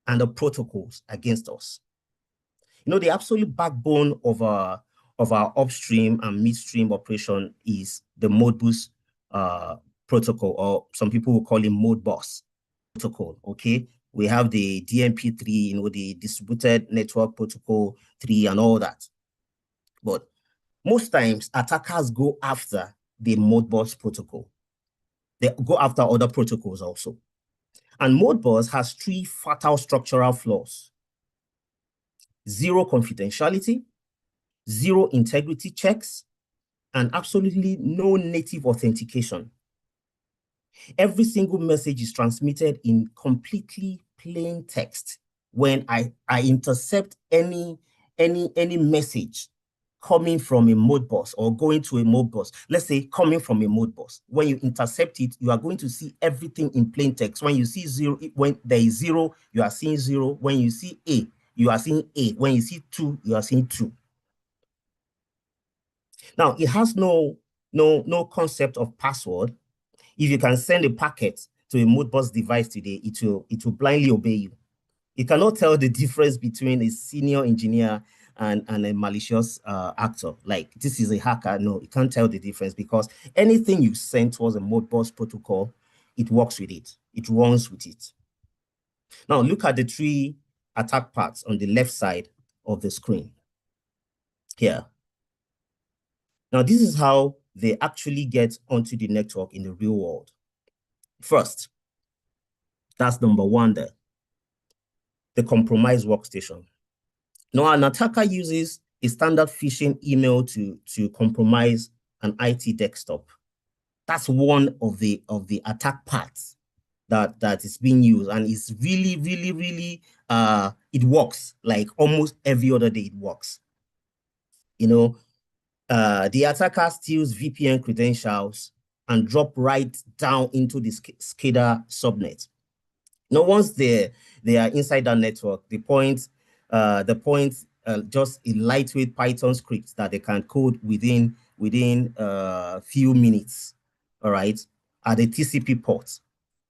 and the protocols against us. The absolute backbone of our upstream and midstream operation is the Modbus protocol, or some people will call it Modbus protocol. Okay, we have the DMP3, the distributed network protocol 3 and all that. But most times attackers go after the Modbus protocol. They go after other protocols also. And Modbus has 3 fatal structural flaws: 0 confidentiality, 0 integrity checks, and absolutely no native authentication. Every single message is transmitted in completely plain text. When I intercept any message coming from a Modbus or going to a Modbus, let's say coming from a Modbus, when you intercept it, you are going to see everything in plain text. When you see 0, when there is 0, you are seeing 0. When you see A, you are seeing A. When you see 2, you are seeing 2. Now, it has no concept of password. If you can send a packet to a Modbus device today, it will blindly obey you. It cannot tell the difference between a senior engineer and a malicious actor. Like, this is a hacker. No, it can't tell the difference, because anything you send towards a Modbus protocol, it works with it. It runs with it. Now, look at the 3 attack paths on the left side of the screen here. Now, this is how they actually get onto the network in the real world. First, that's number 1 there, the compromised workstation. Now, an attacker uses a standard phishing email to compromise an IT desktop. That's one of the attack paths that is being used, and it's really, really, really it works. Like almost every other day, it works. The attacker steals VPN credentials and drop right down into the SCADA subnet. Now, once they are inside that network, the point just a lightweight Python script that they can code within few minutes. All right, at the TCP port,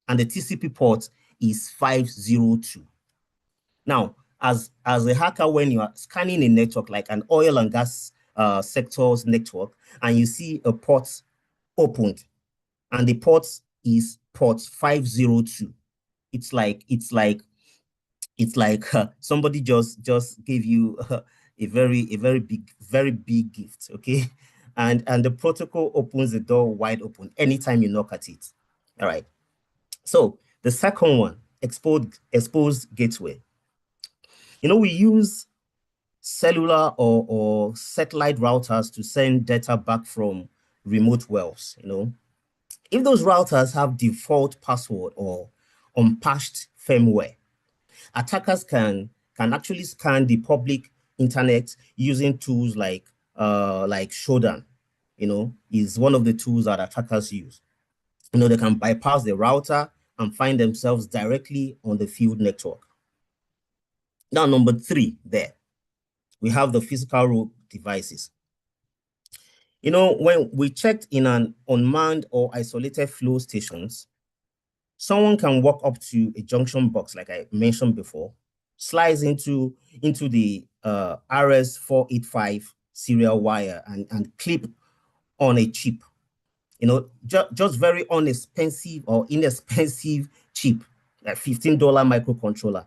and the TCP port is 502. Now, as a hacker, when you are scanning a network like an oil and gas sector's network, and you see a port opened, and the port is port 502, it's like somebody just gave you a very big gift, okay? And the protocol opens the door wide open anytime you knock at it. All right. So the second one, exposed gateway. We use cellular or satellite routers to send data back from remote wells. If those routers have default password or unpatched firmware, attackers can actually scan the public internet using tools like Shodan. Is one of the tools that attackers use. They can bypass the router and find themselves directly on the field network. Now, number 3 there, we have the physical root devices. When we checked in an unmanned or isolated flow stations, someone can walk up to a junction box, like I mentioned before, slice into the RS485 serial wire and clip on a chip. Just very inexpensive chip, like $15 microcontroller.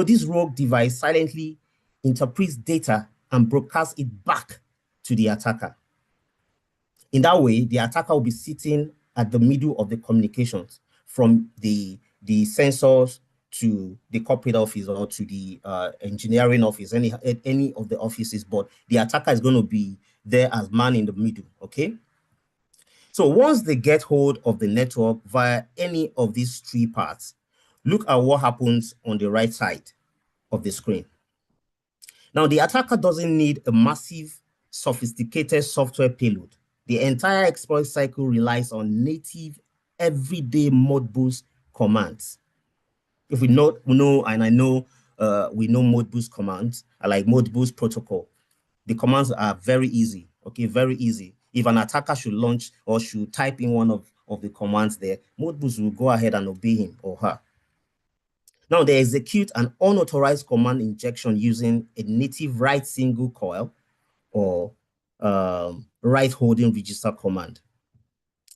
This rogue device silently interprets data and broadcasts it back to the attacker. In that way, the attacker will be sitting at the middle of the communications from the sensors to the corporate office or to the engineering office, any of the offices, but the attacker is going to be there as man in the middle, okay? So once they get hold of the network via any of these three paths, look at what happens on the right side of the screen. Now, the attacker doesn't need a massive, sophisticated software payload. The entire exploit cycle relies on native, everyday Modbus commands. If we know, and I know we know Modbus commands, like Modbus protocol. The commands are very easy, okay, very easy. If an attacker should launch or should type in one of the commands there, Modbus will go ahead and obey him or her. Now they execute an unauthorized command injection using a native write single coil or write holding register command.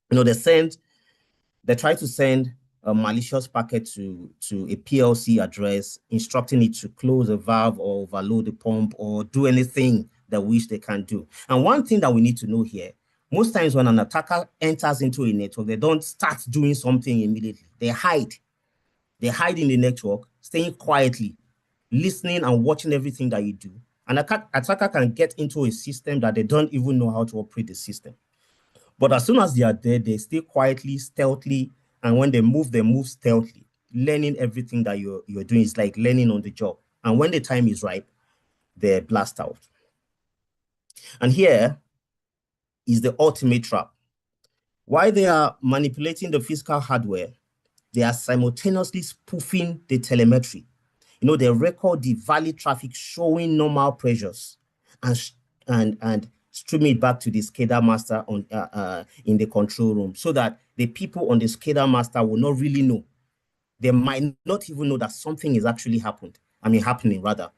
They try to send a malicious packet to a PLC address, instructing it to close a valve or overload the pump or do anything that which they can do. And one thing that we need to know here, most times when an attacker enters into a network, they don't start doing something immediately. They hide. They hide in the network, staying quietly, listening and watching everything that you do. An attacker can get into a system that they don't even know how to operate the system. But as soon as they are there, they stay quietly, stealthily, and when they move stealthily, learning everything that you're doing. Is like learning on the job. And when the time is right, they blast out. And here is the ultimate trap. While they are manipulating the physical hardware, they are simultaneously spoofing the telemetry. They record the valid traffic showing normal pressures and stream it back to the SCADA master in the control room so that the people on the SCADA master will not really know. They might not even know that something is actually happening rather.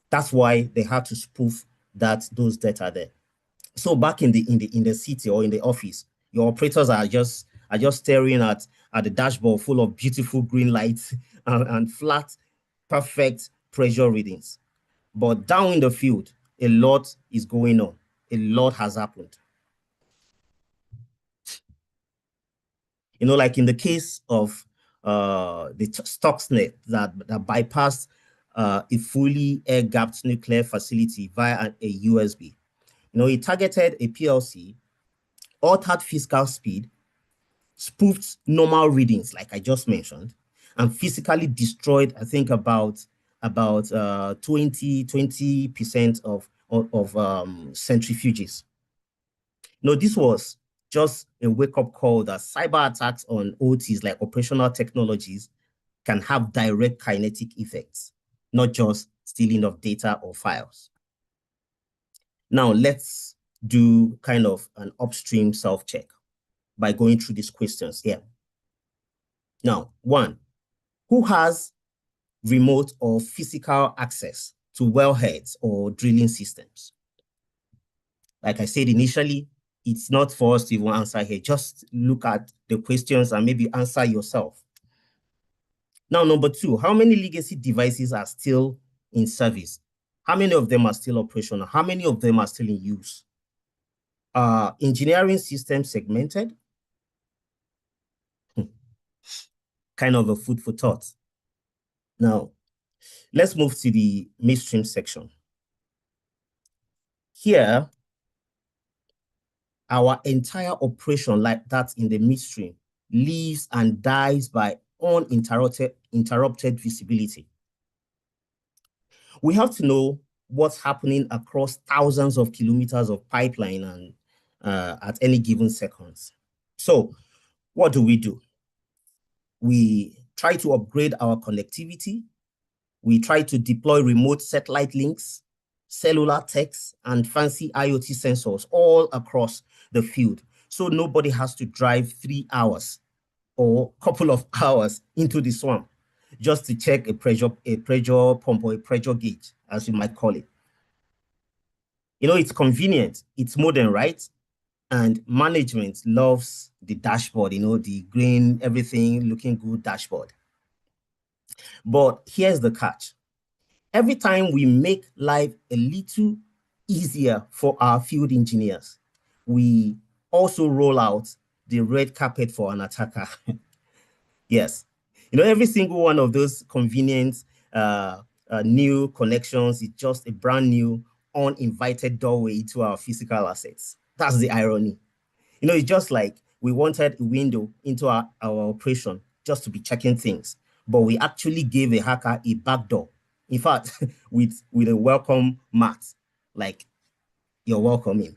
That's why they had to spoof those data there. So back in the city or in the office, your operators are just staring at the dashboard full of beautiful green lights and flat, perfect pressure readings. But down in the field, a lot is going on. A lot has happened. Like in the case of the Stuxnet that bypassed a fully air-gapped nuclear facility via a USB. It targeted a PLC, altered physical speed, spoofed normal readings, like I just mentioned, and physically destroyed, I think, about 20% of centrifuges. This was just a wake-up call that cyber attacks on OTs, like operational technologies, can have direct kinetic effects, not just stealing of data or files. Now, let's do kind of an upstream self-check by going through these questions here. Now, 1, who has remote or physical access to wellheads or drilling systems? Like I said initially, it's not for us to even answer here. Just look at the questions and maybe answer yourself. Now, number 2, how many legacy devices are still in service? How many of them are still operational? How many of them are still in use? Engineering systems segmented? Kind of a food for thought. Now, let's move to the midstream section. Here, our entire operation, like that in the midstream, lives and dies by uninterrupted visibility. We have to know what's happening across thousands of kilometers of pipeline and at any given seconds. So what do? We try to upgrade our connectivity. We try to deploy remote satellite links, cellular techs, and fancy IoT sensors all across the field. So nobody has to drive 3 hours or a couple of hours into the swamp just to check a pressure pump or a pressure gauge, as you might call it. It's convenient, it's modern, right? And management loves the dashboard, the green, everything looking good dashboard. But here's the catch. Every time we make life a little easier for our field engineers, we also roll out the red carpet for an attacker. Yes. Every single one of those convenient new connections is just a brand new uninvited doorway to our physical assets. That's the irony. You know, it's just like we wanted a window into our operation just to be checking things, but we actually gave a hacker a backdoor. In fact, with a welcome mat, like you're welcome in.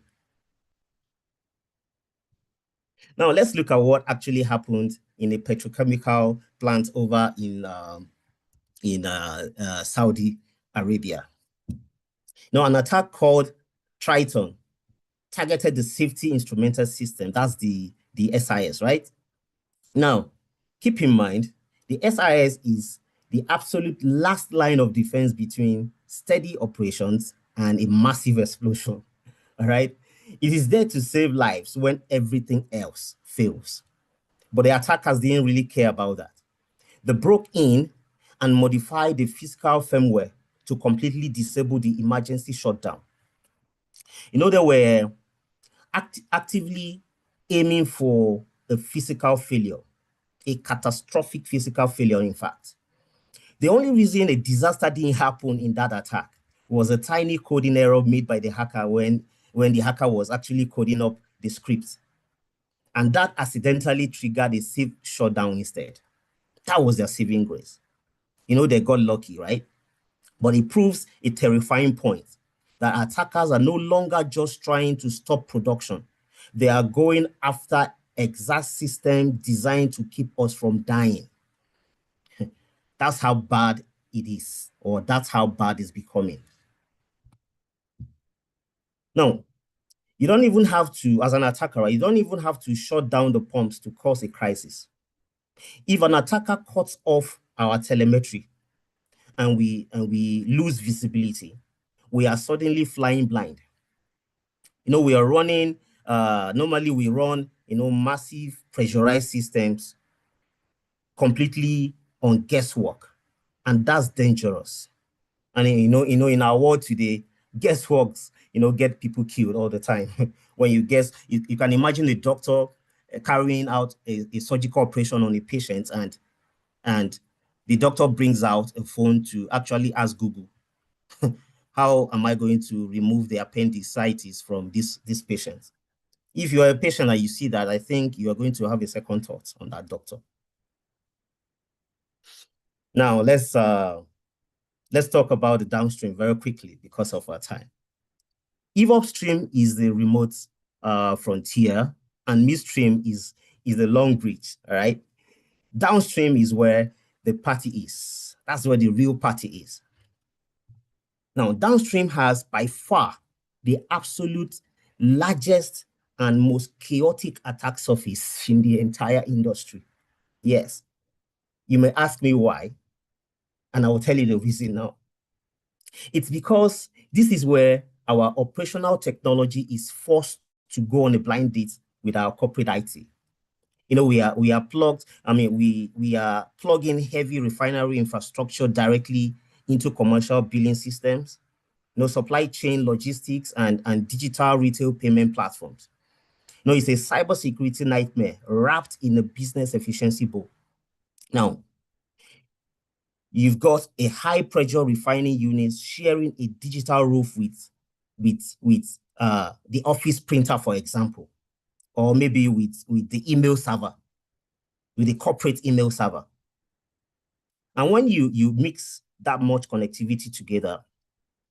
Now let's look at what actually happened in a petrochemical plant over in Saudi Arabia. Now, an attack called Triton targeted the safety instrumental system. That's the SIS, right? Now, keep in mind, the SIS is the absolute last line of defense between steady operations and a massive explosion, all right? It is there to save lives when everything else fails. But the attackers didn't really care about that. They broke in and modified the physical firmware to completely disable the emergency shutdown. You know, they were actively aiming for a physical failure, a catastrophic physical failure, in fact. The only reason a disaster didn't happen in that attack was a tiny coding error made by the hacker when the hacker was actually coding up the script. And that accidentally triggered a safe shutdown instead. That was their saving grace. You know, they got lucky, right? But it proves a terrifying point that attackers are no longer just trying to stop production. They are going after exact system designed to keep us from dying. That's how bad it is, or that's how bad it's becoming. Now, you don't even have to, as an attacker, you don't even have to shut down the pumps to cause a crisis. If an attacker cuts off our telemetry and we lose visibility, we are suddenly flying blind. You know, we are running, normally we run, you know, massive pressurized systems completely on guesswork, and that's dangerous. And you know, in our world today, guessworks, you know, get people killed all the time. When you guess, you can imagine a doctor carrying out a surgical operation on a patient, and the doctor brings out a phone to actually ask Google, how am I going to remove the appendicitis from this patient? If you are a patient and you see that, I think you are going to have a second thought on that doctor. Now let's talk about the downstream very quickly because of our time. If upstream is the remote frontier and midstream is the long bridge, all right? Downstream is where the party is. That's where the real party is. Now, downstream has by far the absolute largest and most chaotic attack surface in the entire industry. Yes, you may ask me why, and I will tell you the reason now. It's because this is where our operational technology is forced to go on a blind date with our corporate IT. You know, we are plugged, I mean, we are plugging heavy refinery infrastructure directly into commercial billing systems, you know, supply chain logistics and digital retail payment platforms. You know, it's a cybersecurity nightmare wrapped in a business efficiency bowl. Now, you've got a high pressure refining unit sharing a digital roof with the office printer, for example, or maybe with the email server, with the corporate email server. And when you mix that much connectivity together,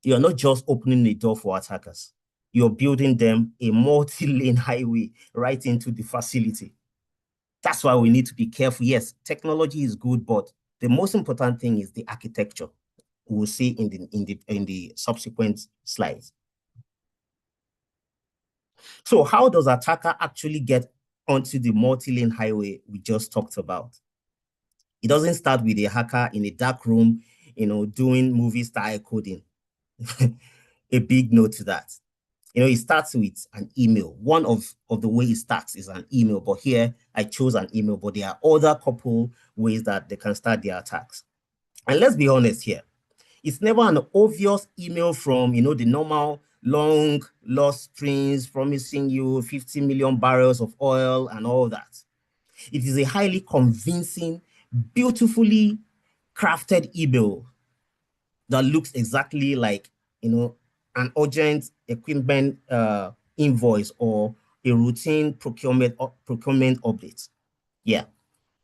you're not just opening the door for attackers, you're building them a multi-lane highway right into the facility. That's why we need to be careful. Yes, technology is good, but the most important thing is the architecture. We'll see in the subsequent slides. So how does attacker actually get onto the multi-lane highway we just talked about? It doesn't start with a hacker in a dark room, you know, doing movie style coding. A big note to that. You know, it starts with an email. One of the way it starts is an email, but here I chose an email, but there are other couple ways that they can start their attacks. And let's be honest here, it's never an obvious email from, you know, the normal long lost strings promising you 50 million barrels of oil and all that. It is a highly convincing, beautifully crafted email that looks exactly like, you know, an urgent equipment invoice or a routine procurement update. Yeah.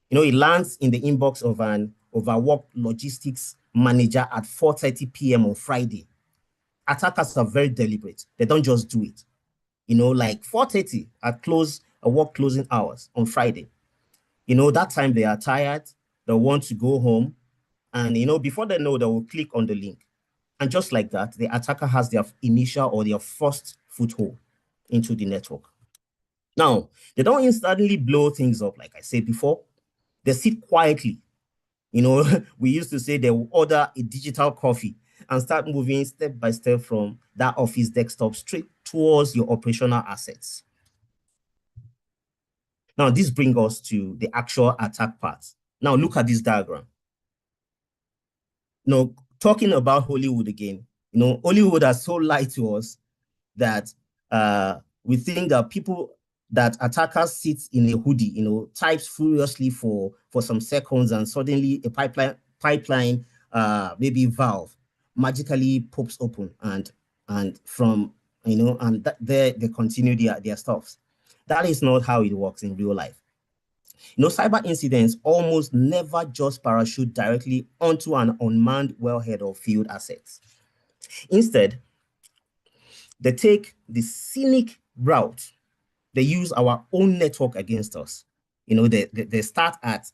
It lands in the inbox of an overworked logistics manager at 4:30 p.m. on Friday. Attackers are very deliberate. They don't just do it. Like 4:30 at work closing hours on Friday. That time they are tired, they want to go home, and before they know, they will click on the link. And just like that, the attacker has their initial or their first foothold into the network. Now, they don't instantly blow things up, like I said before. They sit quietly. We used to say they will order a digital coffee and start moving step by step from that office desktop straight towards your operational assets. Now, this brings us to the actual attack part. Now, look at this diagram. Talking about Hollywood again, Hollywood has so lied to us that we think that attackers sit in a hoodie, types furiously for some seconds, and suddenly a pipeline, maybe valve, magically pops open, and from there they continue their stuffs. That is not how it works in real life. Cyber incidents almost never just parachute directly onto an unmanned wellhead or field assets. Instead, they take the scenic route. They use our own network against us. They start at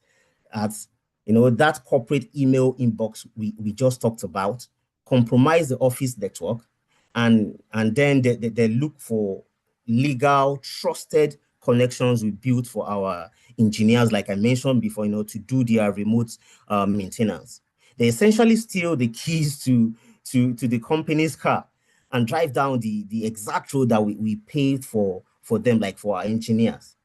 that corporate email inbox we just talked about, compromise the office network, and then they look for legal, trusted connections we built for our engineers, like I mentioned before, to do their remote maintenance. They essentially steal the keys to the company's car and drive down the exact road that we paid for them, like for our engineers.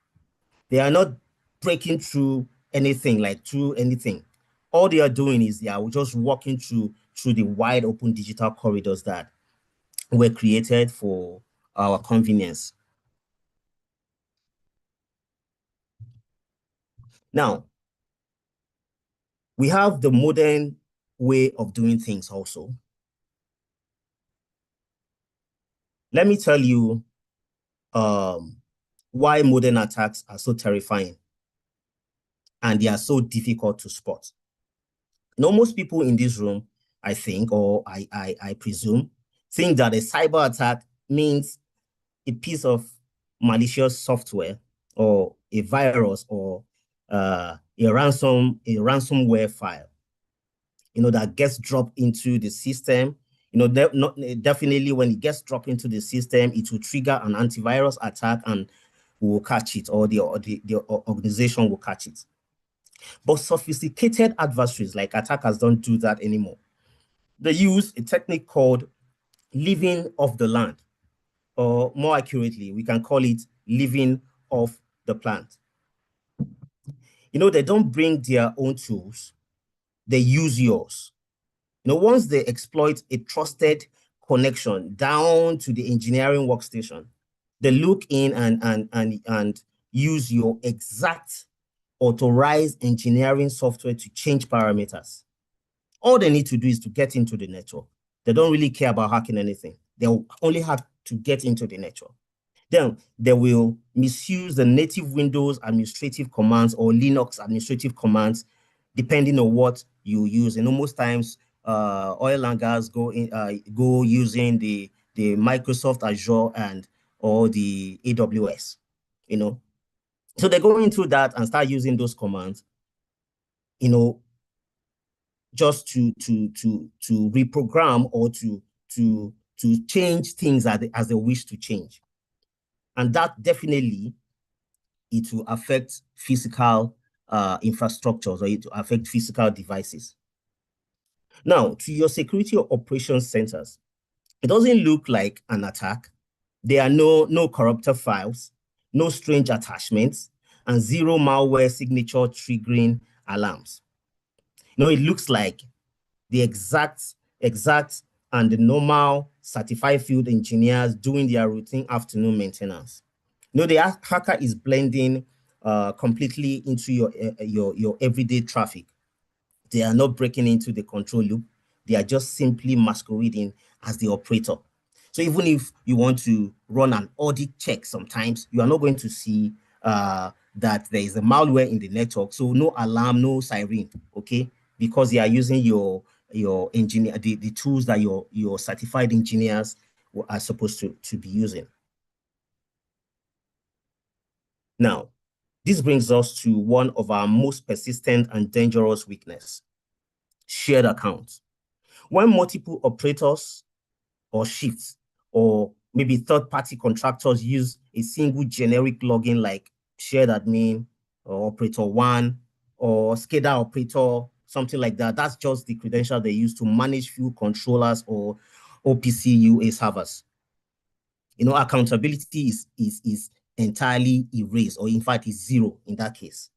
They are not breaking through anything. All they are doing is they are just walking through the wide open digital corridors that were created for our convenience. Now, we have the modern way of doing things also. Let me tell you why modern attacks are so terrifying and they are so difficult to spot. Most people in this room, I think, or I presume, think that a cyber attack means a piece of malicious software or a virus or a ransomware file, that gets dropped into the system. Definitely when it gets dropped into the system, it will trigger an antivirus attack and we will catch it, or the organization will catch it. But sophisticated adversaries like attackers don't do that anymore. They use a technique called living off the land, or more accurately, we can call it living off the plant. They don't bring their own tools, they use yours. Once they exploit a trusted connection down to the engineering workstation, they look in and use your exact authorized engineering software to change parameters. All they need to do is to get into the network. They don't really care about hacking anything. They only have to get into the network. Then they will misuse the native Windows administrative commands or Linux administrative commands, depending on what you use. Most times, oil and gas go using the Microsoft Azure or the AWS. So they go into that and start using those commands, just to reprogram or to change things as they wish to change. And that definitely, it will affect physical infrastructures, or it will affect physical devices. Now, to your security operations centers, it doesn't look like an attack. There are no corrupted files, no strange attachments, and zero malware signature triggering alarms. It looks like the exact and the normal certified field engineers doing their routine afternoon maintenance. The hacker is blending completely into your everyday traffic. They are not breaking into the control loop. They are just simply masquerading as the operator. So even if you want to run an audit check, sometimes you are not going to see that there is a malware in the network. So no alarm, no siren, okay? Because you are using your engineer, the tools that your certified engineers are supposed to be using. Now, this brings us to one of our most persistent and dangerous weakness: shared accounts. When multiple operators or shifts or maybe third-party contractors use a single generic login like shared admin or operator one or SCADA operator, something like that, that's just the credential they use to manage few controllers or OPC UA servers. Accountability is entirely erased, or in fact is zero in that case.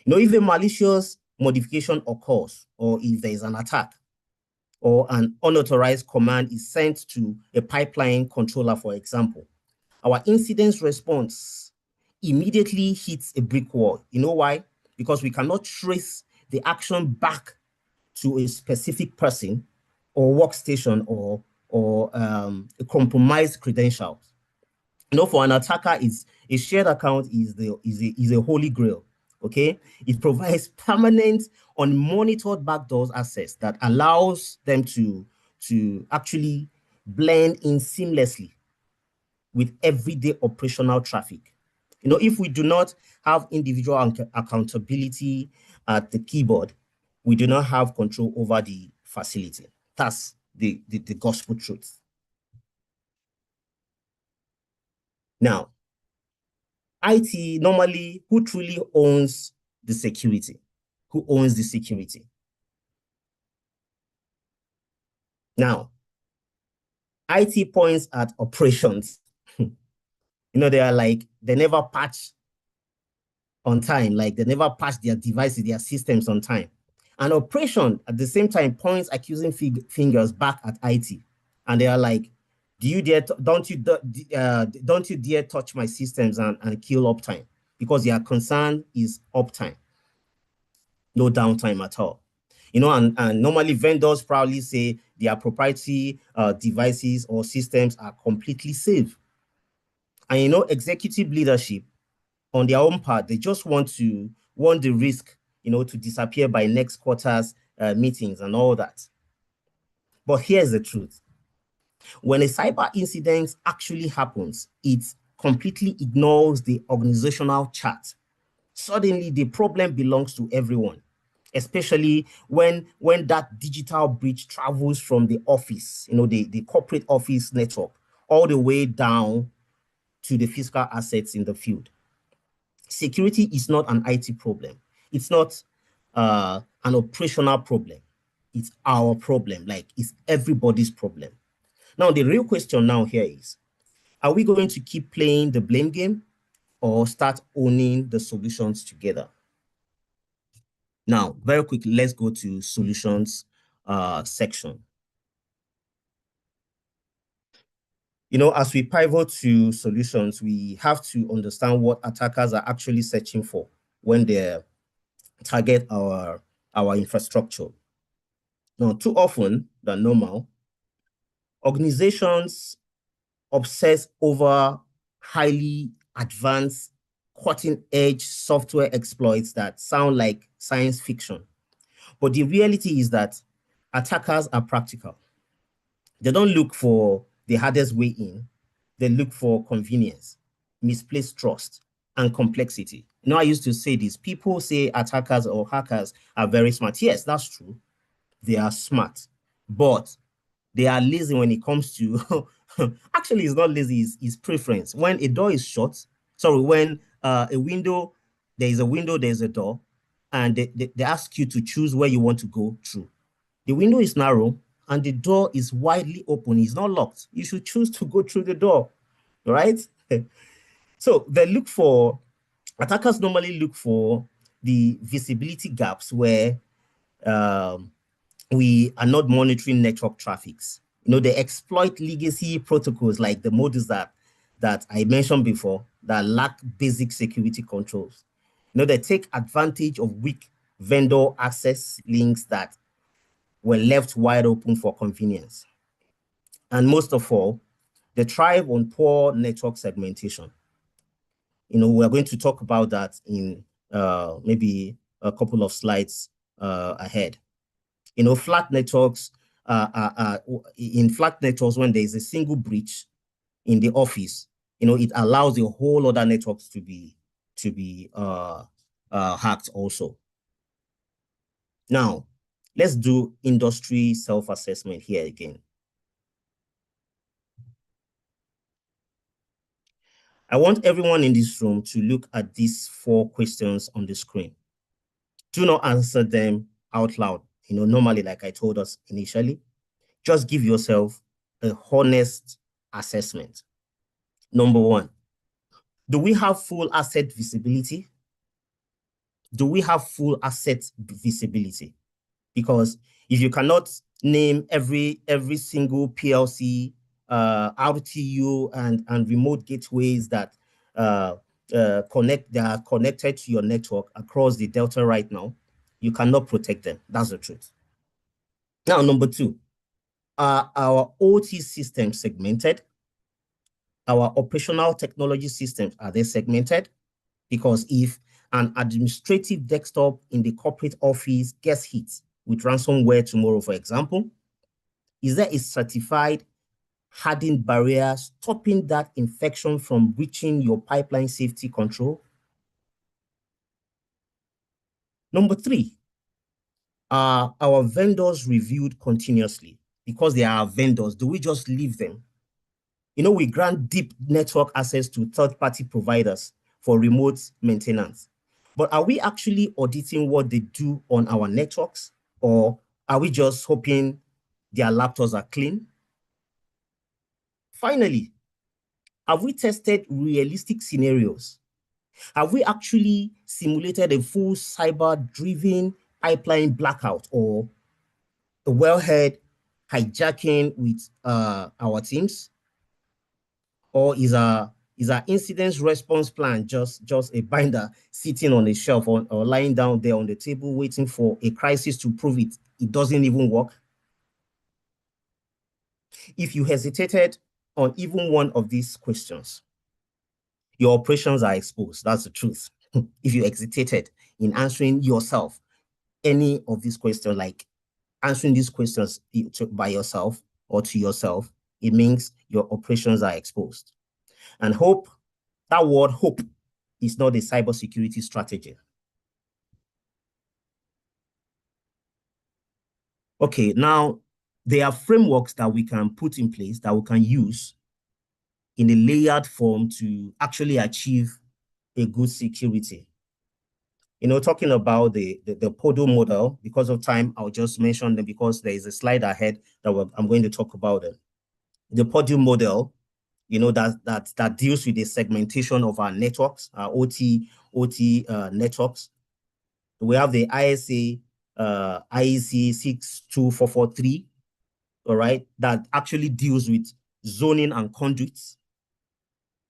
If a malicious modification occurs, or if there is an attack, or an unauthorized command is sent to a pipeline controller, for example, our incident response immediately hits a brick wall. You know why? Because we cannot trace the action back to a specific person or workstation or a compromised credentials. For an attacker, a shared account is a holy grail. Okay, it provides permanent unmonitored backdoors access that allows them to actually blend in seamlessly with everyday operational traffic. If we do not have individual accountability at the keyboard, we do not have control over the facility. That's the gospel truth. Now, IT, normally, who truly owns the security? Who owns the security? Now, IT points at operations. They are like, they never patch on time, like they never patch their devices, their systems on time. And operation, at the same time, points accusing fingers back at IT. And they are like, don't you dare touch my systems and kill uptime, because their concern is uptime, no downtime at all. And normally vendors proudly say their proprietary devices or systems are completely safe. And executive leadership, on their own part, they just want the risk, to disappear by next quarter's meetings and all that. But here's the truth. When a cyber incident actually happens, it completely ignores the organizational chart. Suddenly, the problem belongs to everyone, especially when that digital breach travels from the office, the corporate office network, all the way down to the physical assets in the field. Security is not an IT problem. It's not an operational problem. It's our problem. Like, it's everybody's problem. Now, the real question now here is, are we going to keep playing the blame game or start owning the solutions together? Now, very quickly, let's go to solutions section. As we pivot to solutions, we have to understand what attackers are actually searching for when they target our infrastructure. Now, too often than normal, organizations obsess over highly advanced, cutting-edge software exploits that sound like science fiction. But the reality is that attackers are practical. They don't look for the hardest way in. They look for convenience, misplaced trust, and complexity. I used to say this. People say attackers or hackers are very smart. Yes, that's true. They are smart, but they are lazy when it comes to, actually, it's not lazy, it's preference. When a door is shut, when a window, there is a window, there's a door, and they ask you to choose where you want to go through. The window is narrow and the door is widely open. It's not locked. You should choose to go through the door, right? So attackers normally look for the visibility gaps where we are not monitoring network traffics. They exploit legacy protocols like the modules that I mentioned before that lack basic security controls. They take advantage of weak vendor access links that were left wide open for convenience. And most of all, They thrive on poor network segmentation. We're going to talk about that in maybe a couple of slides ahead. Flat networks, in flat networks, when there is a single breach in the office, it allows the whole other networks to be hacked also. Now, let's do industry self-assessment here again. I want everyone in this room to look at these 4 questions on the screen. Do not answer them out loud, normally, like I told us initially. Just give yourself a honest assessment. Number 1, do we have full asset visibility? Do we have full asset visibility? Because if you cannot name every single PLC, RTU, and remote gateways that are connected to your network across the Delta right now, you cannot protect them. That's the truth. Now, number 2, are our OT systems segmented? Our operational technology systems, are they segmented? Because if an administrative desktop in the corporate office gets hit with ransomware tomorrow, for example, is there a certified hardened barrier stopping that infection from reaching your pipeline safety control? Number 3, are our vendors reviewed continuously? Because they are our vendors, do we just leave them? We grant deep network access to third-party providers for remote maintenance. But are we actually auditing what they do on our networks? Or are we just hoping their laptops are clean? Finally, have we tested realistic scenarios? Have we actually simulated a full cyber-driven pipeline blackout or a wellhead hijacking with our teams? Or is our incident response plan just a binder sitting on a shelf or lying down there on the table waiting for a crisis to prove it doesn't even work? If you hesitated on even one of these questions, your operations are exposed. That's the truth. If you hesitated in answering yourself any of these questions, like answering these questions by yourself or to yourself, it means your operations are exposed. And hope, that word hope, is not a cybersecurity strategy. Okay, now there are frameworks that we can put in place that we can use in a layered form to actually achieve a good security. Talking about the PODO model, because of time, I'll just mention them because there is a slide ahead that I'm going to talk about them. The PODO model, that deals with the segmentation of our networks, our OT networks. We have the ISA IEC 62443, all right, that actually deals with zoning and conduits.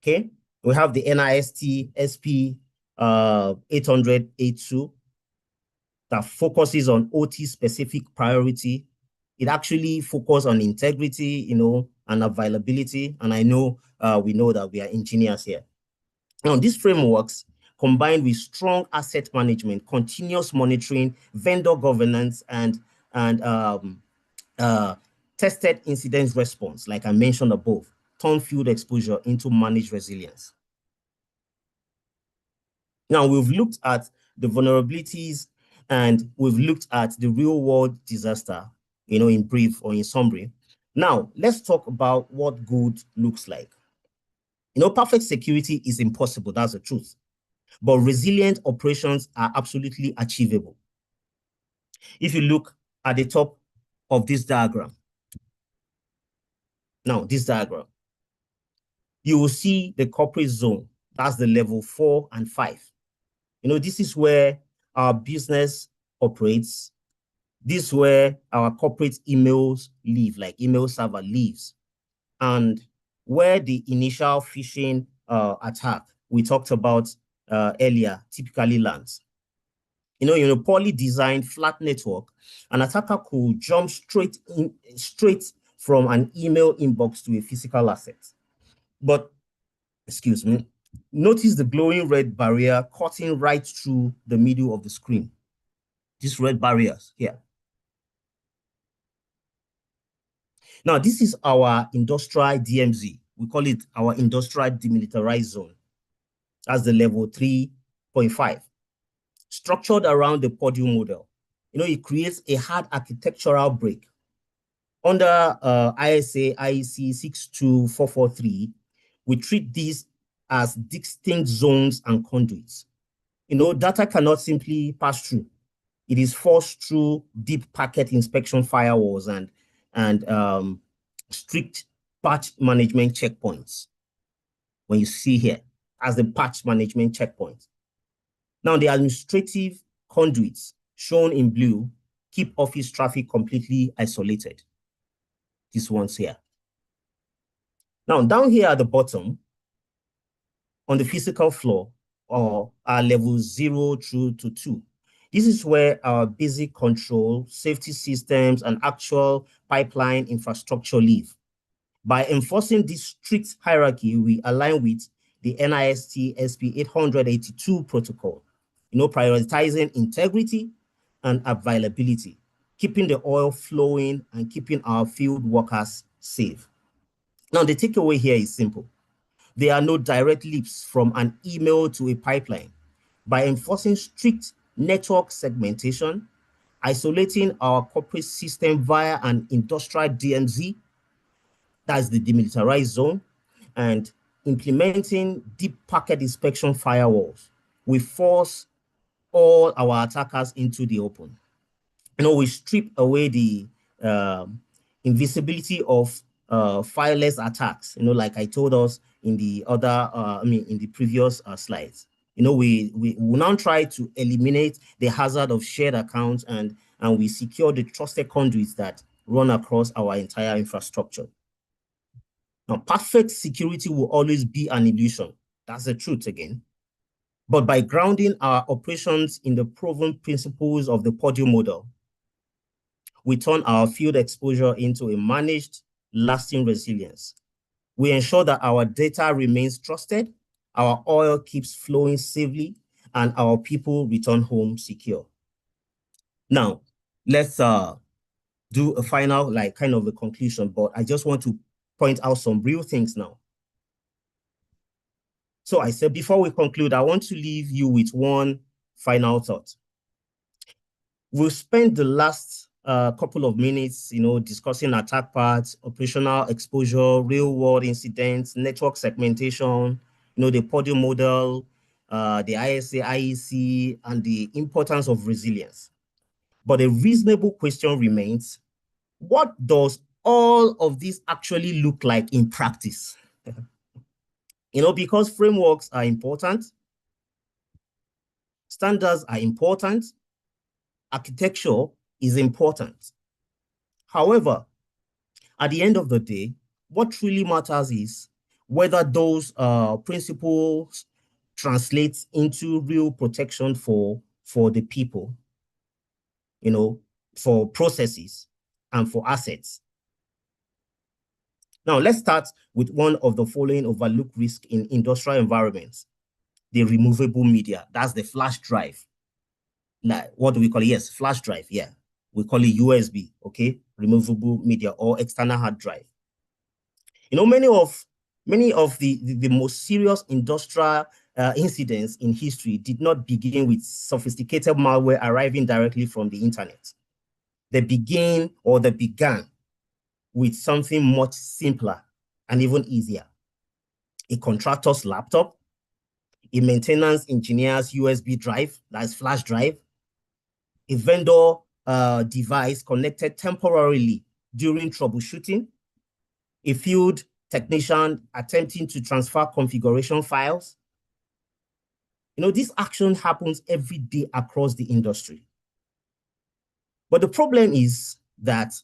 Okay, we have the NIST SP 800A2 that focuses on OT specific priority. It actually focuses on integrity, and availability. And I know we know that we are engineers here. Now, these frameworks, combined with strong asset management, continuous monitoring, vendor governance, and tested incident response, like I mentioned above, turn field exposure into managed resilience. Now, we've looked at the vulnerabilities and we've looked at the real world disaster, in brief or in summary. Now, let's talk about what good looks like. Perfect security is impossible, that's the truth. But resilient operations are absolutely achievable. If you look at the top of this diagram, now this diagram, you will see the corporate zone. That's the level 4 and 5. This is where our business operates. This is where our corporate emails live, like email server lives. And where the initial phishing attack we talked about earlier typically lands. In a poorly designed flat network, an attacker could jump straight from an email inbox to a physical asset. But, excuse me, notice the glowing red barrier cutting right through the middle of the screen. These red barriers here. Now, this is our industrial DMZ. We call it our industrial demilitarized zone. That's the level 3.5. Structured around the podium model. It creates a hard architectural break. Under ISA IEC 62443, we treat these as distinct zones and conduits. Data cannot simply pass through. It is forced through deep packet inspection firewalls and strict patch management checkpoints. When you see here as the patch management checkpoint. Now, the administrative conduits shown in blue keep office traffic completely isolated. These ones here. Now, down here at the bottom, on the physical floor, or our levels 0 through to 2, this is where our basic control, safety systems, and actual pipeline infrastructure live. By enforcing this strict hierarchy, we align with the NIST SP 882 protocol, prioritizing integrity and availability, keeping the oil flowing and keeping our field workers safe. Now, the takeaway here is simple. There are no direct leaps from an email to a pipeline. By enforcing strict network segmentation, isolating our corporate system via an industrial DMZ, that's the demilitarized zone, and implementing deep packet inspection firewalls, we force all our attackers into the open. We strip away the invisibility of fileless attacks, like I told us in the other, in the previous slides. We will now try to eliminate the hazard of shared accounts and we secure the trusted conduits that run across our entire infrastructure. Now, perfect security will always be an illusion. That's the truth again. But by grounding our operations in the proven principles of the podium model, we turn our field exposure into a managed, lasting resilience. We ensure that our data remains trusted, our oil keeps flowing safely, and our people return home secure. Now, let's do a final, kind of a conclusion, but I just want to point out some real things now. So I said, before we conclude, I want to leave you with one final thought. We'll spend the last couple of minutes, discussing attack paths, operational exposure, real-world incidents, network segmentation, the podium model, the ISA, IEC, and the importance of resilience. But a reasonable question remains, what does all of this actually look like in practice? Because frameworks are important, standards are important, architecture is important. However, at the end of the day, what really matters is whether those principles translate into real protection for the people, for processes and for assets. Now, let's start with one of the following overlooked risks in industrial environments: the removable media. That's the flash drive. Like, what do we call it? Yes, flash drive. Yeah, we call it USB. Okay, removable media or external hard drive. Many of the most serious industrial incidents in history did not begin with sophisticated malware arriving directly from the internet. They began with something much simpler and even easier: a contractor's laptop, a maintenance engineer's USB drive, that's flash drive, a vendor device connected temporarily during troubleshooting, a field technician attempting to transfer configuration files. This action happens every day across the industry. But the problem is that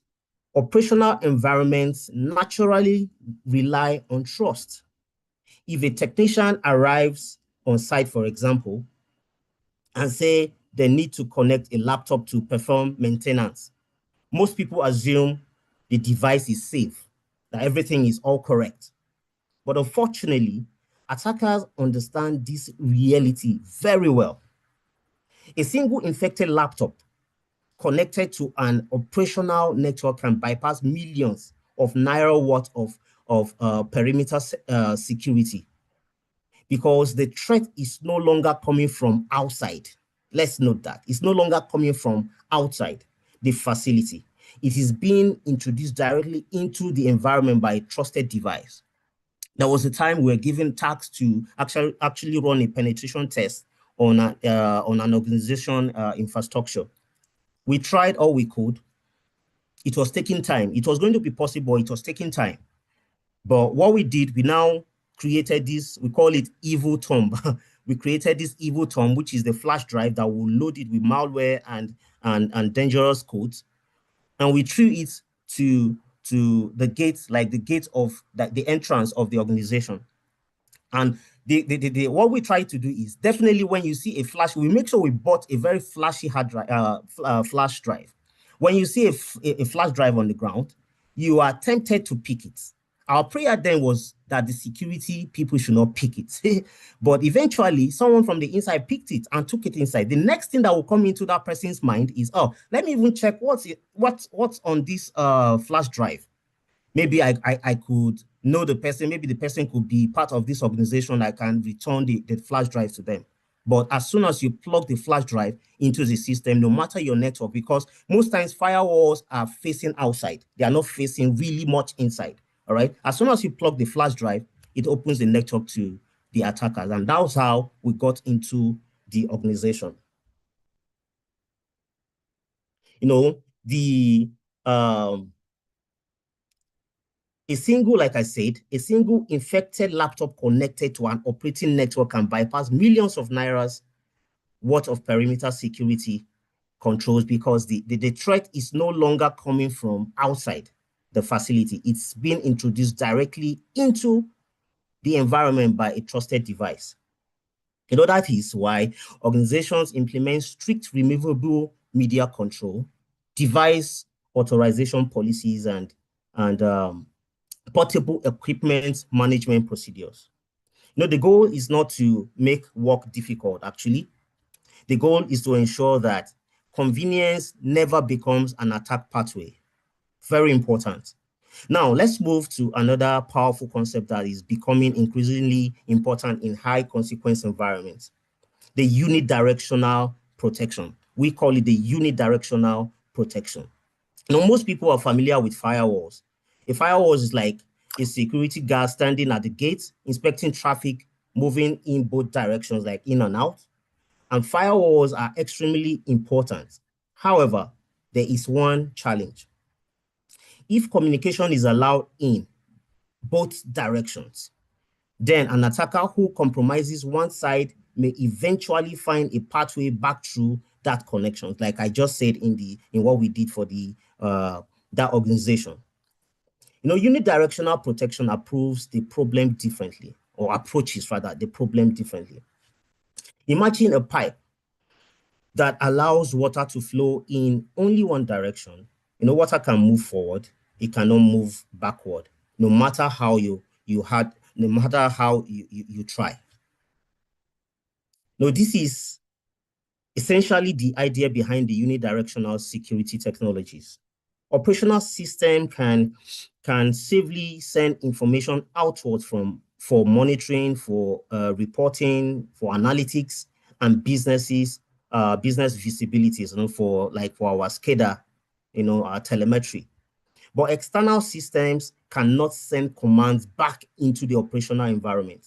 operational environments naturally rely on trust. If a technician arrives on site, for example, and say they need to connect a laptop to perform maintenance, most people assume the device is safe, that everything is all correct. But unfortunately, attackers understand this reality very well. A single infected laptop connected to an operational network can bypass millions of naira worth of perimeter security, because the threat is no longer coming from outside. Let's note that. It's no longer coming from outside the facility. It is being introduced directly into the environment by a trusted device. There was a time we were given tasks to actually run a penetration test on an organization infrastructure. We tried all we could. It was taking time. It was going to be possible, it was taking time. But what we did, we now created this, we call it evil tomb. We created this evil tomb, which is the flash drive that will load it with malware and dangerous codes. And we threw it to the gates, like the gate of the entrance of the organization. And what we try to do is, definitely when you see a flash, we make sure we bought a very flashy hard drive, flash drive. When you see a flash drive on the ground, you are tempted to pick it. Our prayer then was that the security people should not pick it. But eventually, someone from the inside picked it and took it inside. The next thing that will come into that person's mind is, oh, let me even check what's on this flash drive. Maybe I could know the person. Maybe the person could be part of this organization. I can return the flash drive to them. But as soon as you plug the flash drive into the system, no matter your network, because most times firewalls are facing outside. They are not facing really much inside. All right. As soon as you plug the flash drive, it opens the network to the attackers. And that's how we got into the organization. You know, like I said, a single infected laptop connected to an operating network can bypass millions of nairas worth of perimeter security controls, because the threat is no longer coming from outside the facility. It's being introduced directly into the environment by a trusted device. You know, that is why organizations implement strict removable media control, device authorization policies, and portable equipment management procedures. You know, the goal is not to make work difficult, actually. The goal is to ensure that convenience never becomes an attack pathway. Very important. Now, let's move to another powerful concept that is becoming increasingly important in high consequence environments: the unidirectional protection. We call it the unidirectional protection. You know, most people are familiar with firewalls. A firewall is like a security guard standing at the gate, inspecting traffic, moving in both directions, like in and out. And firewalls are extremely important. However, there is one challenge. If communication is allowed in both directions, then an attacker who compromises one side may eventually find a pathway back through that connection, like I just said in what we did for that organization. You know, unidirectional protection approaches the problem differently. Imagine a pipe that allows water to flow in only one direction. You know, water can move forward, it cannot move backward, no matter how you try. Now, this is essentially the idea behind the unidirectional security technologies. Operational system can safely send information outward for monitoring, for reporting, for analytics, and business visibilities, for our SCADA, our telemetry. But external systems cannot send commands back into the operational environment.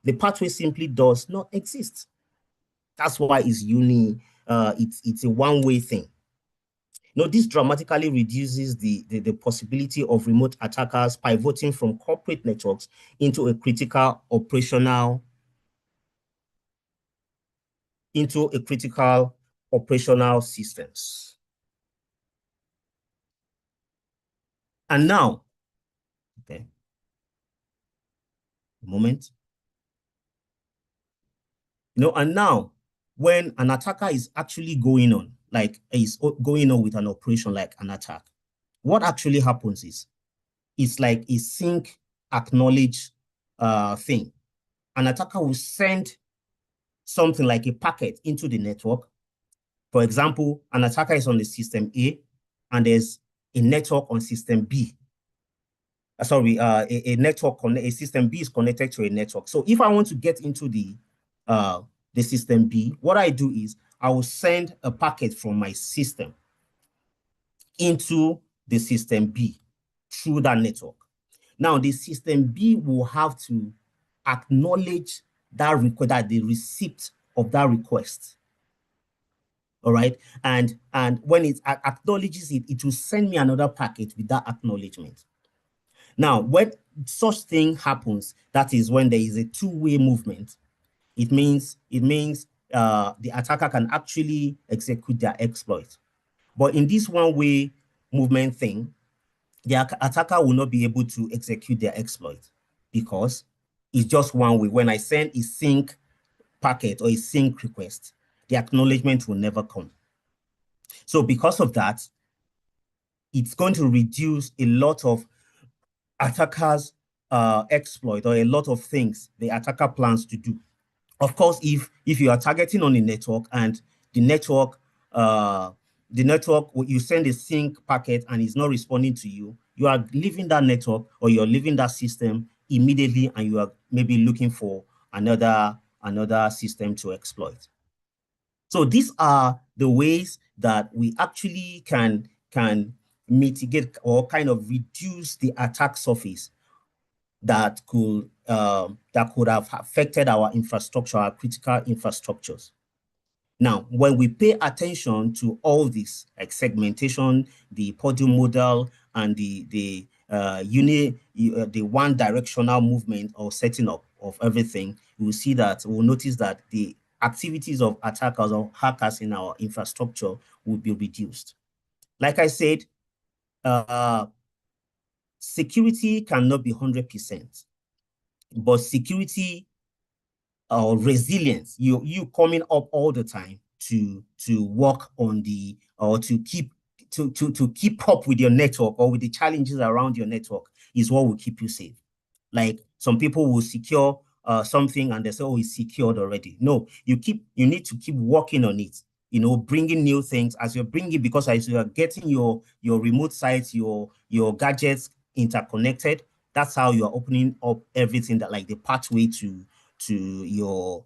The pathway simply does not exist. That's why it's it's a one-way thing. Now, this dramatically reduces the possibility of remote attackers pivoting from corporate networks into a critical operational systems. And now, okay, a moment. And now, when an attacker is actually going on, with an operation like an attack, what actually happens is, it's like a sync, acknowledge, thing. An attacker will send something like a packet into the network. For example, an attacker is on the system A, and there's a network on system B. A system B is connected to a network. So if I want to get into the system B, what I do is I will send a packet from my system into the system B through that network. Now, the system B will have to acknowledge that the receipt of that request. All right. And when it acknowledges it, it will send me another packet with that acknowledgement. Now, when such thing happens, that is when there is a two-way movement. It means the attacker can actually execute their exploit. But in this one-way movement thing, the attacker will not be able to execute their exploit because it's just one way. When I send a sync packet or a sync request, the acknowledgement will never come. So because of that, it's going to reduce a lot of attackers' exploit or a lot of things the attacker plans to do. Of course, if you are targeting on a network and the network, you send a sync packet and it's not responding to you, you are leaving that network or you're leaving that system immediately, and you are maybe looking for another system to exploit. So these are the ways that we actually can mitigate or kind of reduce the attack surface that could have affected our infrastructure, our critical infrastructures. Now, when we pay attention to all this, like segmentation, the podium model, and the one directional movement or setting up of everything, we'll notice that the activities of attackers or hackers in our infrastructure will be reduced. Like I said, security cannot be 100%, but security or resilience, you coming up all the time to work on to keep up with your network or with the challenges around your network is what will keep you safe. Like some people will secure something and they say, oh, it's secured already. No, you need to keep working on it, bringing new things as you're bringing, because as you are getting your remote sites, your gadgets interconnected, that's how you are opening up everything, that like the pathway to your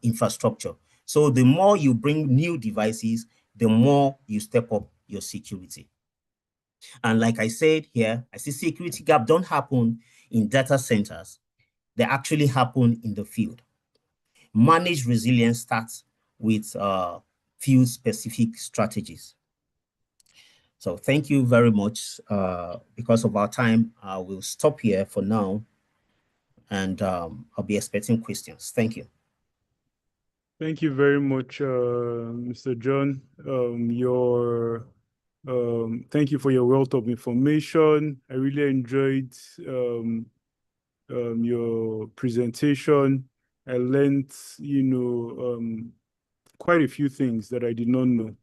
infrastructure. So the more you bring new devices, the more you step up your security. And like I said here, I see security gap don't happen in data centers. They actually happen in the field. Managed resilience starts with field-specific strategies. So thank you very much. Because of our time, I will stop here for now, and I'll be expecting questions. Thank you. Thank you very much, Mr. John. Thank you for your wealth of information. I really enjoyed your presentation. I learned, quite a few things that I did not know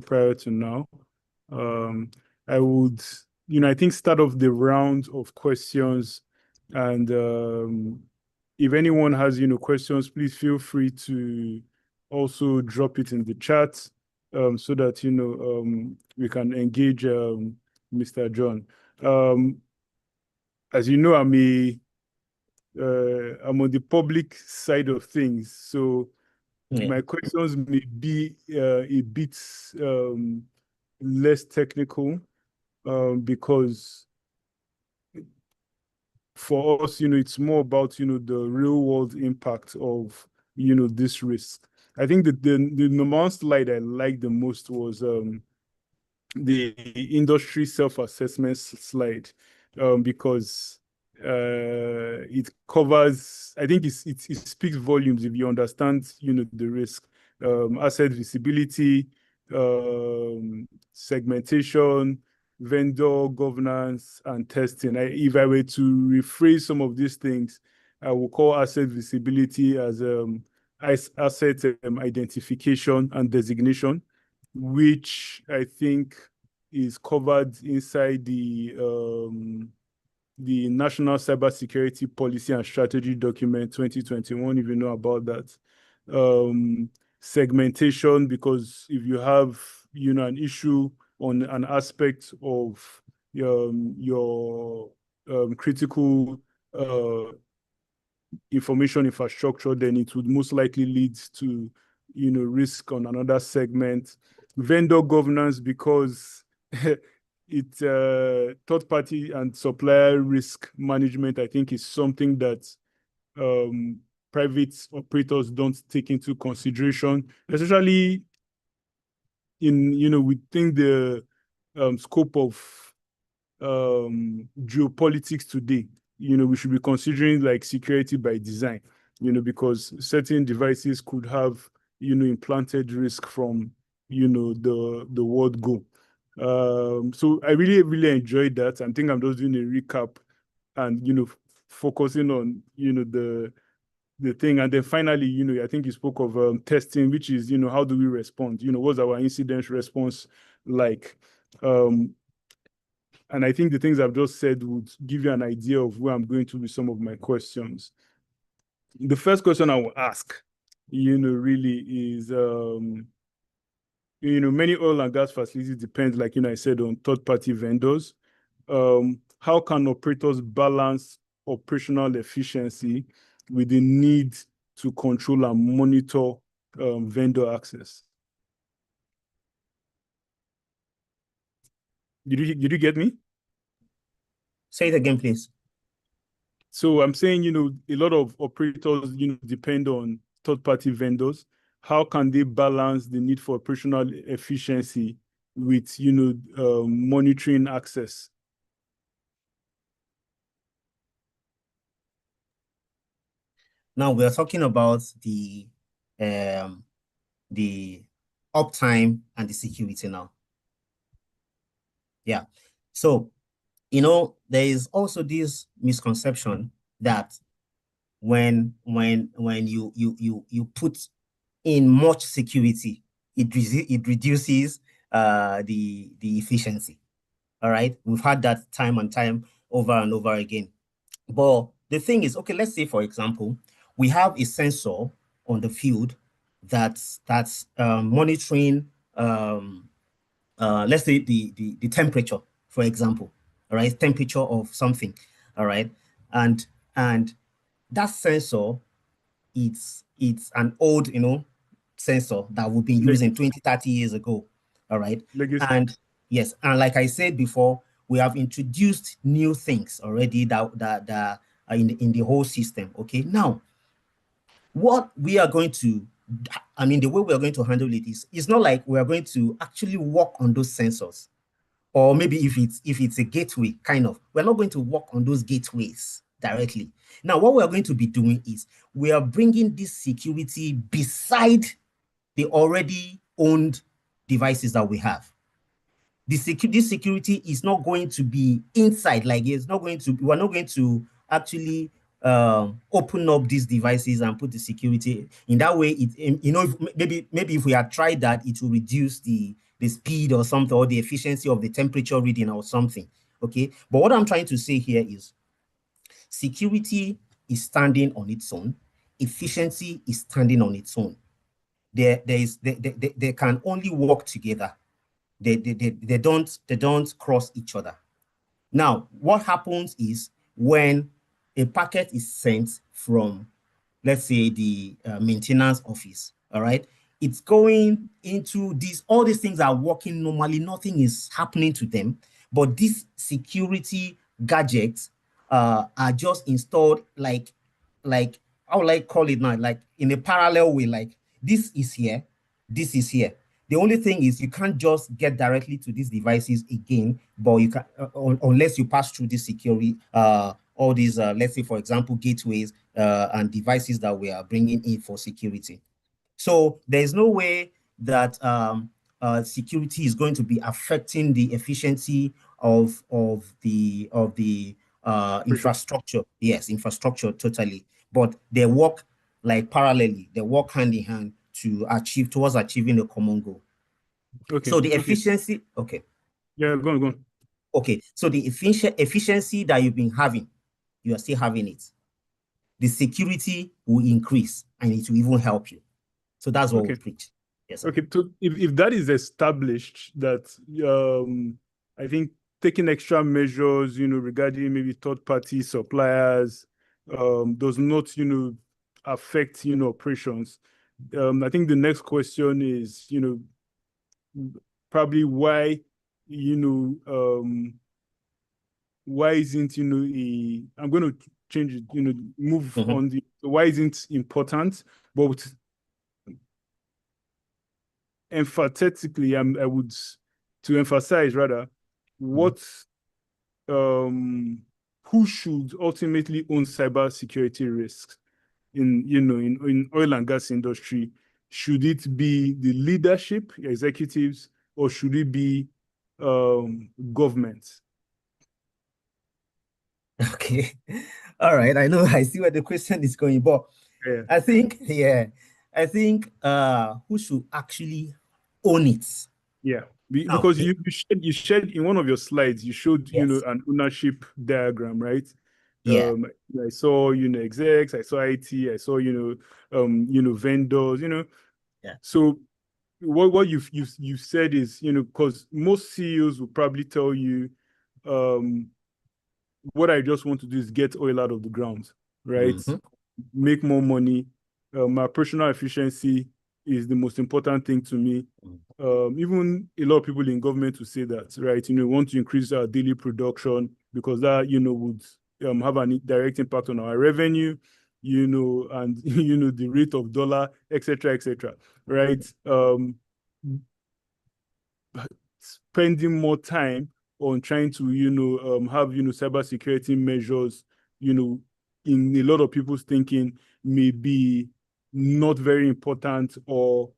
prior to now. I would, I think start off the round of questions, and if anyone has, questions, please feel free to also drop it in the chat so that, we can engage Mr. John. As you know, I'm on the public side of things, so my questions may be a bit less technical because for us, it's more about, the real world impact of, this risk. I think that the number one slide I liked the most was the industry self-assessment slide, because it covers, I think it speaks volumes if you understand, the risk, asset visibility, segmentation, vendor governance, and testing. If I were to rephrase some of these things, I will call asset visibility as asset identification and designation, which I think is covered inside the the National Cybersecurity Policy and Strategy Document 2021, if you know about that. Segmentation, because if you have, an issue on an aspect of your critical information infrastructure, then it would most likely lead to, risk on another segment. Vendor governance, because it third party and supplier risk management, I think, is something that private operators don't take into consideration, especially within the scope of geopolitics today. We should be considering like security by design, because certain devices could have, implanted risk from, the word go. So I really, really enjoyed that. I think I'm just doing a recap and, focusing on, the thing. And then finally, I think you spoke of testing, which is, how do we respond? What's our incident response like? And I think the things I've just said would give you an idea of where I'm going to with some of my questions. The first question I will ask, really is, many oil and gas facilities depend, like, I said, on third-party vendors. How can operators balance operational efficiency with the need to control and monitor vendor access? Did you get me? Say it again, please. So I'm saying, a lot of operators, depend on third-party vendors. How can they balance the need for operational efficiency with, monitoring access? Now we are talking about the uptime and the security now. Yeah. So, there is also this misconception that when you put in much security, it reduces the efficiency. All right, we've had that time and time over and over again. But the thing is, okay, let's say for example, we have a sensor on the field that's monitoring let's say the temperature, for example, all right, temperature of something, all right, and that sensor, it's an old, sensor that we've been using 20, 30 years ago, all right, and yes, and like I said before, we have introduced new things already that are in the whole system. Okay, now what we are going to, the way we are going to handle it is, it's not like we are going to actually work on those sensors, or maybe if it's a gateway, kind of, we're not going to work on those gateways directly. Now, what we are going to be doing is we are bringing this security beside the already owned devices that we have. This security is not going to be inside, like we're not going to actually open up these devices and put the security in that way. Maybe if we had tried that, it will reduce the speed or something, or the efficiency of the temperature reading or something. Okay, but what I'm trying to say here is security is standing on its own, efficiency is standing on its own. They can only work together. They don't cross each other. Now, what happens is when a packet is sent from, let's say, the maintenance office, all right, it's going into all these things are working normally, nothing is happening to them, but these security gadgets are just installed like how will I call it now, like in a parallel way, like this is here, this is here. The only thing is you can't just get directly to these devices again, but you can unless you pass through the security, all these, let's say, for example, gateways and devices that we are bringing in for security. So there's no way that security is going to be affecting the efficiency of the infrastructure. Yes, infrastructure totally. But they work like parallelly. They work hand in hand towards achieving a common goal. Okay. So the efficiency. Okay. Yeah, go on. Okay, so the efficiency that you've been having, you are still having it. The security will increase and it will even help you. So that's what we preach. Yes, sir. Okay, so if that is established, that I think taking extra measures, regarding maybe third-party suppliers, does not, affect, operations. I think the next question is, probably why, why isn't, I'm going to change it, move on why isn't important, but emphatically, I would to emphasize rather what who should ultimately own cybersecurity risks in oil and gas industry. Should it be the leadership, executives, or should it be government? Okay. All right. I see where the question is going, but Yeah. I think who should actually own it? Yeah. Because you shared in one of your slides, you showed, Yes. an ownership diagram, right? Yeah. I saw, execs, I saw IT, I saw, vendors, Yeah. So what you've said is, because most CEOs will probably tell you, what I just want to do is get oil out of the ground, right? Make more money. My operational efficiency is the most important thing to me. Even a lot of people in government will say that, right? Want to increase our daily production because that, would have a direct impact on our revenue, and the rate of dollar, etc., right? Spending more time on trying to, have, cybersecurity measures, in a lot of people's thinking may be not very important or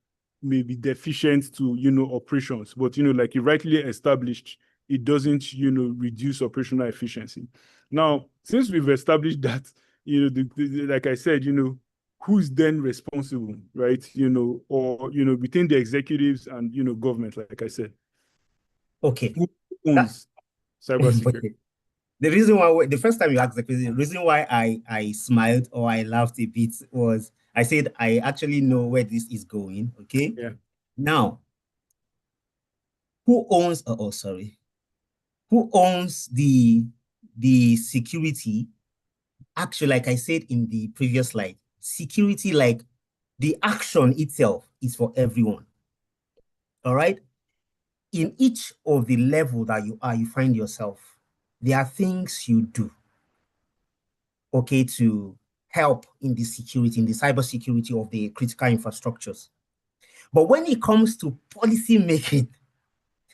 may be deficient to, operations. But, like you rightly established, it doesn't, reduce operational efficiency. Now, since we've established that, like I said, who's then responsible, right? Or, between the executives and, government, like I said. Okay. Who owns cybersecurity? The reason why the first time you asked the question, the reason why I smiled or I laughed a bit was I said I actually know where this is going. Okay. Yeah. Now, who owns? Who owns the security? Actually, like I said in the previous slide, security, like the action itself, is for everyone. All right. In each of the level that you find yourself, there are things you do, okay, to help in the security, in the cybersecurity of the critical infrastructures. But when it comes to policy making,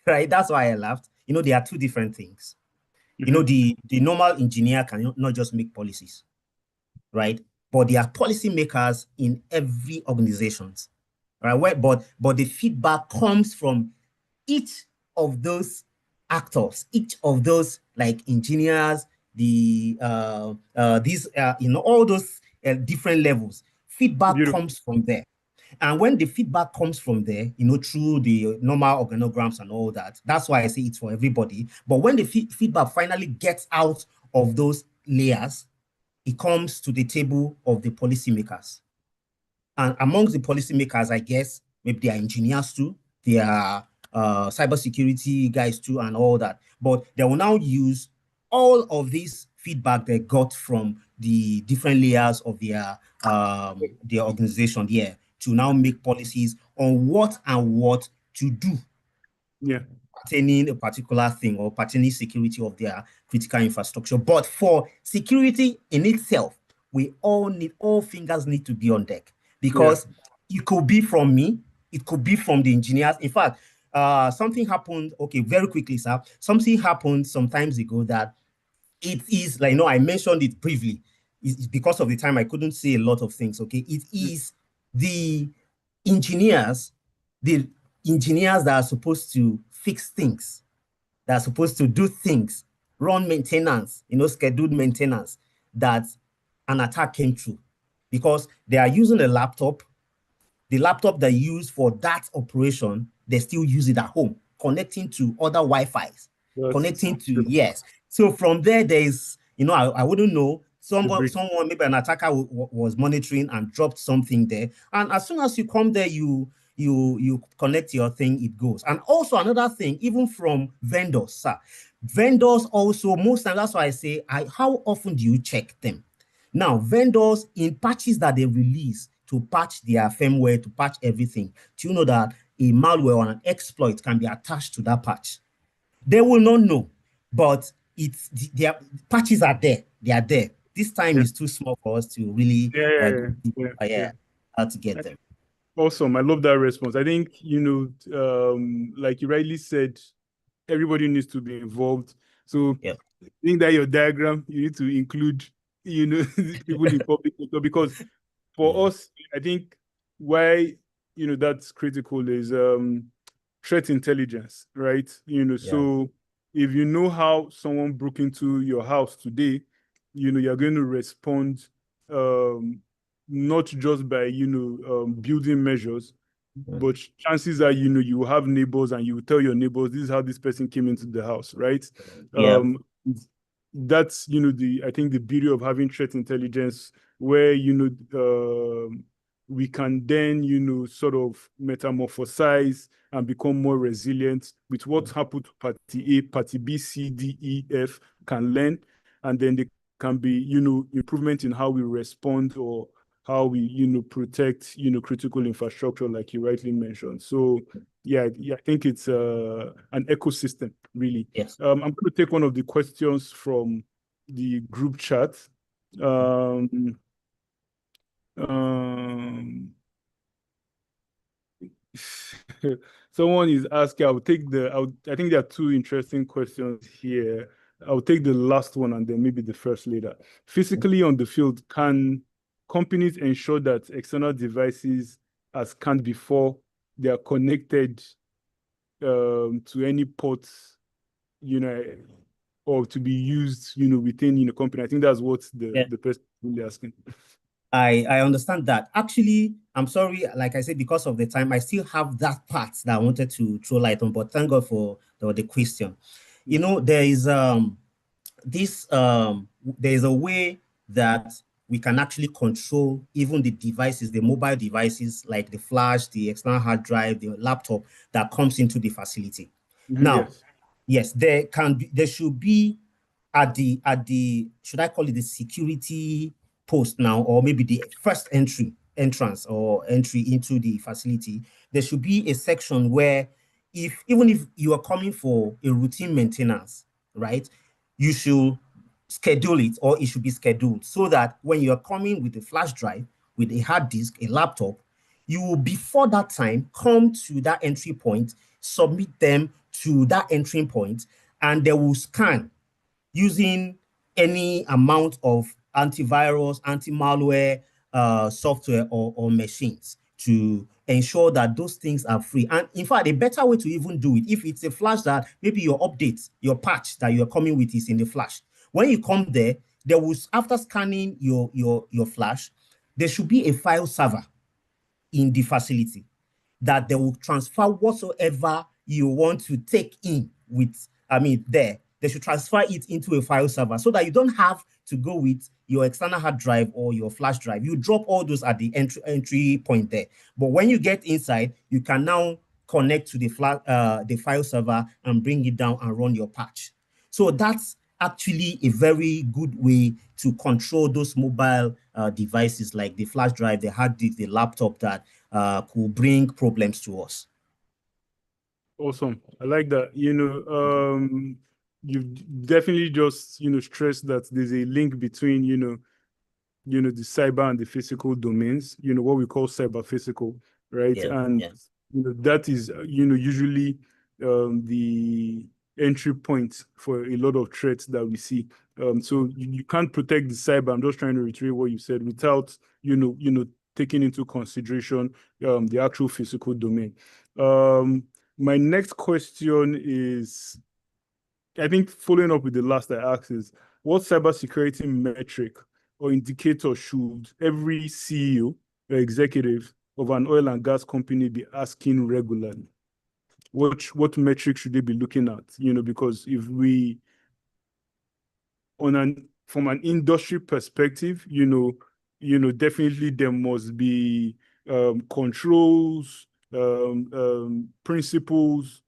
right, that's why I laughed. There are two different things. The normal engineer can not just make policies, right? But there are policy makers in every organization, right? But the feedback comes from each of those actors, each of those like engineers, these all those different levels. Feedback comes from there. And when the feedback comes from there, through the normal organograms and all that, that's why I say it's for everybody. But when the feedback finally gets out of those layers, it comes to the table of the policymakers. And amongst the policymakers, I guess, maybe they are engineers too, they are cybersecurity guys too, and all that. But they will now use all of this feedback they got from the different layers of their organization here to now make policies on what to do. Yeah. Pertaining a particular thing or pertaining security of their critical infrastructure. But for security in itself, all fingers need to be on deck, because it could be from me, it could be from the engineers. In fact, something happened, okay, very quickly, sir. Something happened some times ago that it is like, I mentioned it briefly. It's because of the time I couldn't say a lot of things, okay? It is the engineers that are supposed to fix things, that are supposed to do things, run maintenance, scheduled maintenance, that an attack came through, because they are using a laptop. The laptop they use for that operation, they still use it at home, connecting to other Wi-Fis. connecting to, yes. So from there is, I wouldn't know. Someone, maybe an attacker was monitoring and dropped something there. And as soon as you come there, you connect your thing, it goes. And also another thing, even from vendors, sir. Vendors also, most times, that's why I say, how often do you check them? Now, vendors in patches that they release to patch their firmware, to patch everything, do you know that a malware or an exploit can be attached to that patch? They will not know, but their patches are there. They are there. This time is too small for us to really how to get them. Awesome. I love that response. I think, like you rightly said, everybody needs to be involved. So I think that your diagram, you need to include, people in public sector, because for us, I think why, that's critical is threat intelligence, right? So if you know how someone broke into your house today, you're going to respond not just by, building measures, but chances are, you have neighbors and you will tell your neighbors, this is how this person came into the house, right? That's, I think the beauty of having threat intelligence, where, we can then, sort of metamorphosize and become more resilient with what happened to party A, party B, C, D, E, F can learn. And then there can be, improvement in how we respond or how we, protect, critical infrastructure, like you rightly mentioned. So yeah, I think it's an ecosystem, really. Yes. I'm going to take one of the questions from the group chat. Someone is asking, I think there are two interesting questions here. I'll take the last one and then maybe the first later. Physically on the field, can companies ensure that external devices are scanned before they are connected to any ports, or to be used, within, company? I think that's what the person is really asking. I understand that. Actually, I'm sorry, like I said, because of the time, I still have that part that I wanted to throw light on, but thank God for the question. There is there is a way that we can actually control even the devices, the mobile devices, like the flash, the external hard drive, the laptop that comes into the facility. Now, yes, there should be at the should I call it the security post now, or maybe the first entrance or entry into the facility, there should be a section where even if you are coming for a routine maintenance, right, you should schedule it, or it should be scheduled, so that when you're coming with a flash drive, with a hard disk, a laptop, you will before that time come to that entry point, submit them to that entry point, and they will scan using any amount of antivirus, anti-malware software or machines to ensure that those things are free. And in fact, a better way to even do it, if it's a flash that maybe your update, your patch that you're coming with is in the flash. When you come there, after scanning your flash, there should be a file server in the facility that they will transfer whatsoever you want to take in with, they should transfer it into a file server so that you don't have to go with your external hard drive or your flash drive. You drop all those at the entry point there. But when you get inside, you can now connect to the file server and bring it down and run your patch. So that's actually a very good way to control those mobile devices like the flash drive, the hard disk, the laptop that could bring problems to us. Awesome. I like that. You've definitely just, stressed that there's a link between, the cyber and the physical domains, what we call cyber physical, right? That is, usually the entry point for a lot of threats that we see. So you can't protect the cyber. I'm just trying to reiterate what you said without, taking into consideration the actual physical domain. My next question is, I think following up with the last I asked, is what cybersecurity metric or indicator should every CEO or executive of an oil and gas company be asking regularly? what metrics should they be looking at? Because if we from an industry perspective, definitely there must be controls, principles,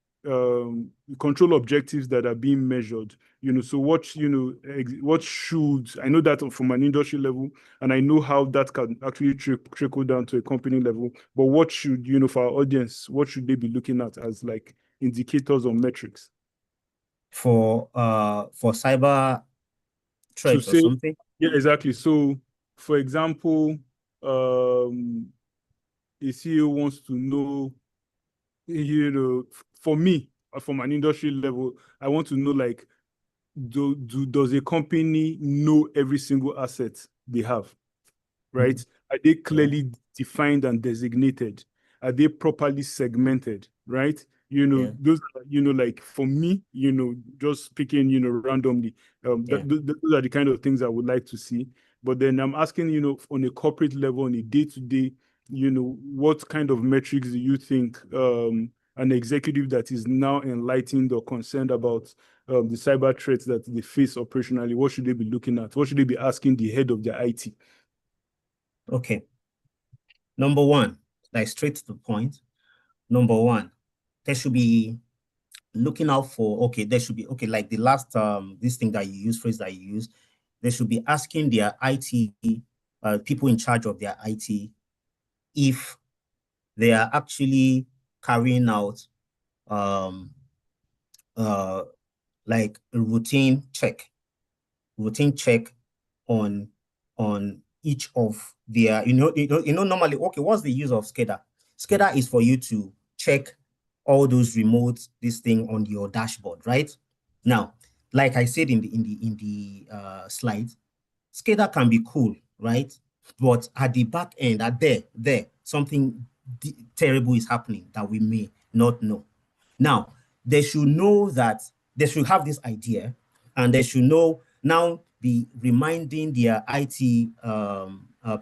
control objectives that are being measured. So what should, I know that from an industry level, and I know how that can actually trickle down to a company level, but what should, for our audience, what should they be looking at as like indicators or metrics? For cyber threats or something? Yeah, exactly. So, for example, a CEO wants to know, for me, from an industry level, I want to know, like, does a company know every single asset they have, right? Are they clearly defined and designated? Are they properly segmented, right? Those, like for me, just speaking, randomly, those are the kind of things I would like to see. But then I'm asking, on a corporate level, on a day-to-day, what kind of metrics do you think an executive that is now enlightened or concerned about the cyber threats that they face operationally, what should they be looking at? What should they be asking the head of their IT? Okay. Number one, like straight to the point. Number one, they should be looking out for, like the last this thing that you use, phrase that you use, they should be asking their IT, people in charge of their IT, if they are actually carrying out like a routine check on each of their, normally, okay, what's the use of SCADA? SCADA is for you to check all those remote, this thing on your dashboard, right? Now, like I said in the slide, SCADA can be cool, right? But at the back end, there, something terrible is happening that we may not know. Now, they should know that they should have this idea, and they should know now be reminding their IT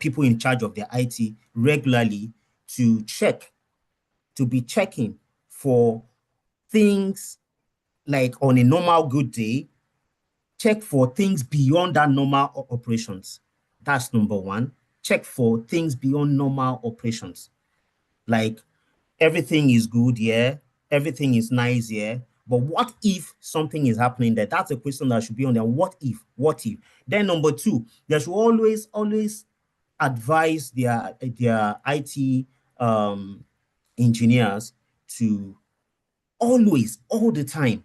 people in charge of their IT regularly to be checking for things like on a normal good day, check for things beyond that normal operations. That's number one. Check for things beyond normal operations. Like everything is good, yeah. Everything is nice, yeah. But what if something is happening there? That's a question that should be on there. What if? What if? Then number two, they should always advise their IT engineers to always, all the time,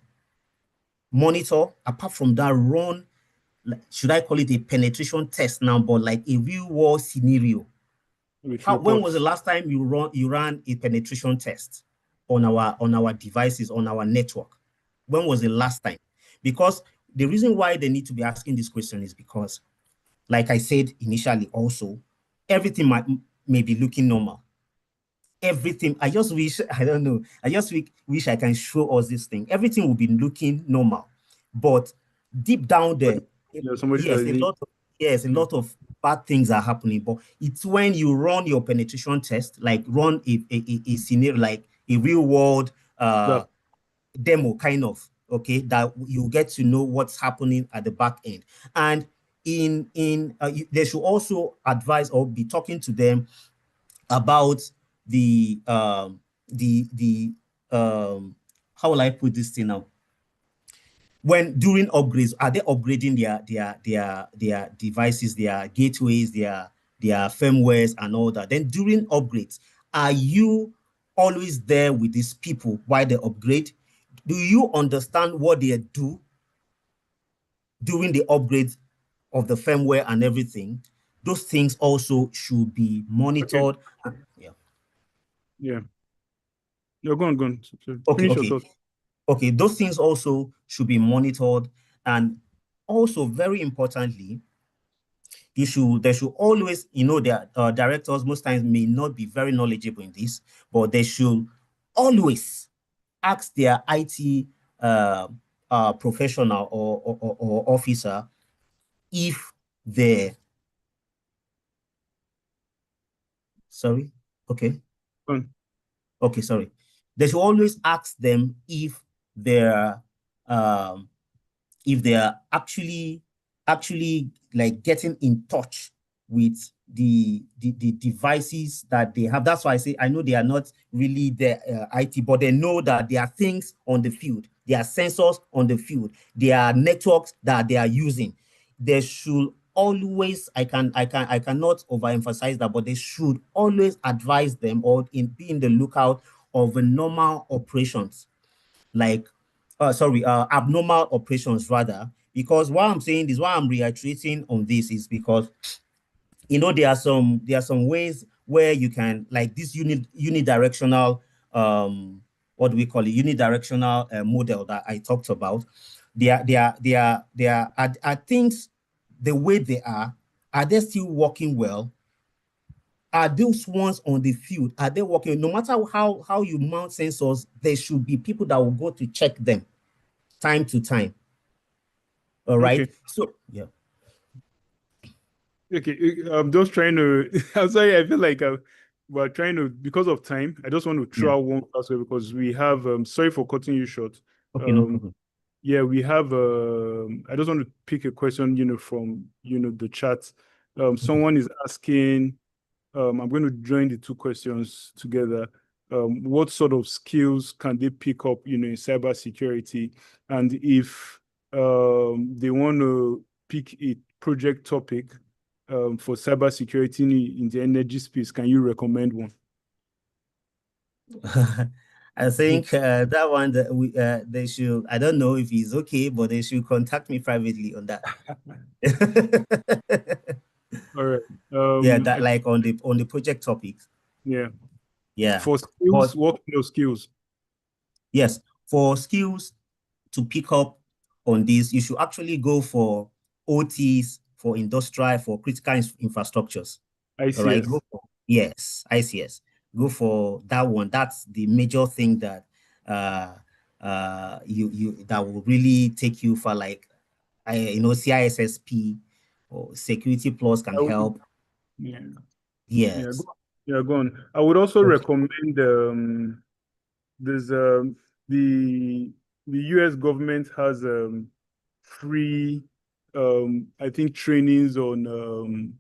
monitor. Apart from that, run, should I call it a penetration test now, but like a real world scenario. When was the last time you ran a penetration test on our devices, on our network? When was the last time? Because the reason why they need to be asking this question is because, like I said initially also, everything may be looking normal. Everything, I just wish, I don't know, I just wish I can show us this thing. Everything will be looking normal. But deep down there, yes, a lot of bad things are happening. But it's when you run your penetration test, like run a scenario, like a real world demo kind of, okay, that you get to know what's happening at the back end. And they should also advise or be talking to them about the how will I put this thing now? When during upgrades, are they upgrading their devices, their gateways, their firmwares and all that? Then during upgrades, are you always there with these people while they upgrade? Do you understand what they do during the upgrades of the firmware and everything? Those things also should be monitored. Okay. Yeah. You're going. Okay, finish okay. your thought. Okay, those things also should be monitored. And also, very importantly, they should always, their directors most times may not be very knowledgeable in this, but they should always ask their IT professional or officer if they sorry, okay. Okay, sorry. they should always ask them if they're actually like getting in touch with the devices that they have. That's why I say I know they are not really the IT, but they know that there are things on the field, there are sensors on the field, there are networks that they are using. They should always, I cannot overemphasize that, but they should always advise them or be in the lookout of normal operations, like abnormal operations rather. Because why I'm saying this, why I'm reiterating on this is because there are some ways where you can, like this unidirectional what do we call it, unidirectional model that I talked about. Are things the way they are they still working well? Are those ones on the field, are they working? No matter how you mount sensors, there should be people that will go to check them time to time. All right. Okay. So yeah. Okay, I'm just trying to. I'm sorry. I feel like we're trying to, because of time. I just want to throw out one last way because we have. Sorry for cutting you short. Okay, no problem. Yeah, we have. I just want to pick a question, from the chat. Someone is asking. I'm going to join the two questions together. What sort of skills can they pick up, in cybersecurity? And if they want to pick a project topic for cybersecurity in the energy space, can you recommend one? I think that one that they should. I don't know if he's okay, but they should contact me privately on that. All right. Yeah, that like on the project topics. Yeah. Yeah. For skills, what kind of skills? Yes, for skills to pick up on this, you should actually go for OTs, for industrial, for critical infrastructures. ICS. All right. Yes, ICS. Go for that one. That's the major thing that that will really take you for, like CISSP or Security Plus can help. Yeah. Yes. Yeah, go on. I would also recommend there's the US government has free I think trainings on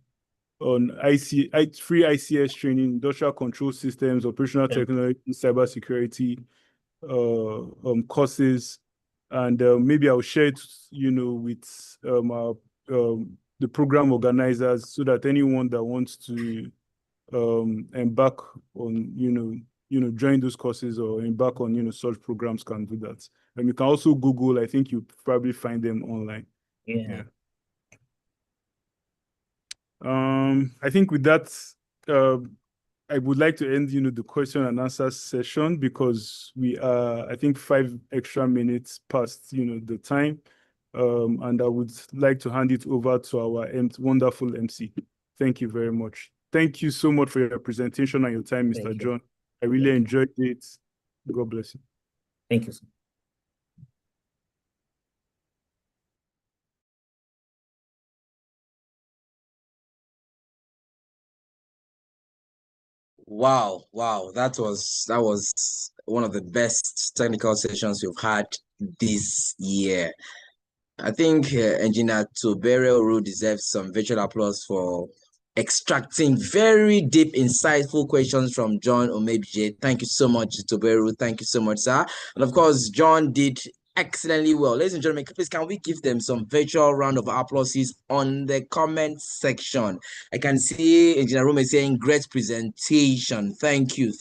free ICS training, industrial control systems, operational technology, cybersecurity courses, and maybe I'll share it, with our the program organizers, so that anyone that wants to embark on join those courses or embark on such programs can do that. And you can also Google. I think you probably find them online. Yeah. I think with that, I would like to end the question and answer session, because we are, I think, 5 extra minutes past the time, and I would like to hand it over to our wonderful MC. Thank you very much. Thank you so much for your presentation and your time, Mr. John. I really enjoyed it. God bless you. Thank you. Wow, that was one of the best technical sessions we've had this year. I think Engineer Tobere deserves some virtual applause for extracting very deep, insightful questions from John Omebije. Thank you so much, Tobere. Thank you so much, sir. And of course, John did excellently well. Ladies and gentlemen, please can we give them some virtual round of applauses on the comment section? I can see Engineer Rome saying great presentation. Thank you.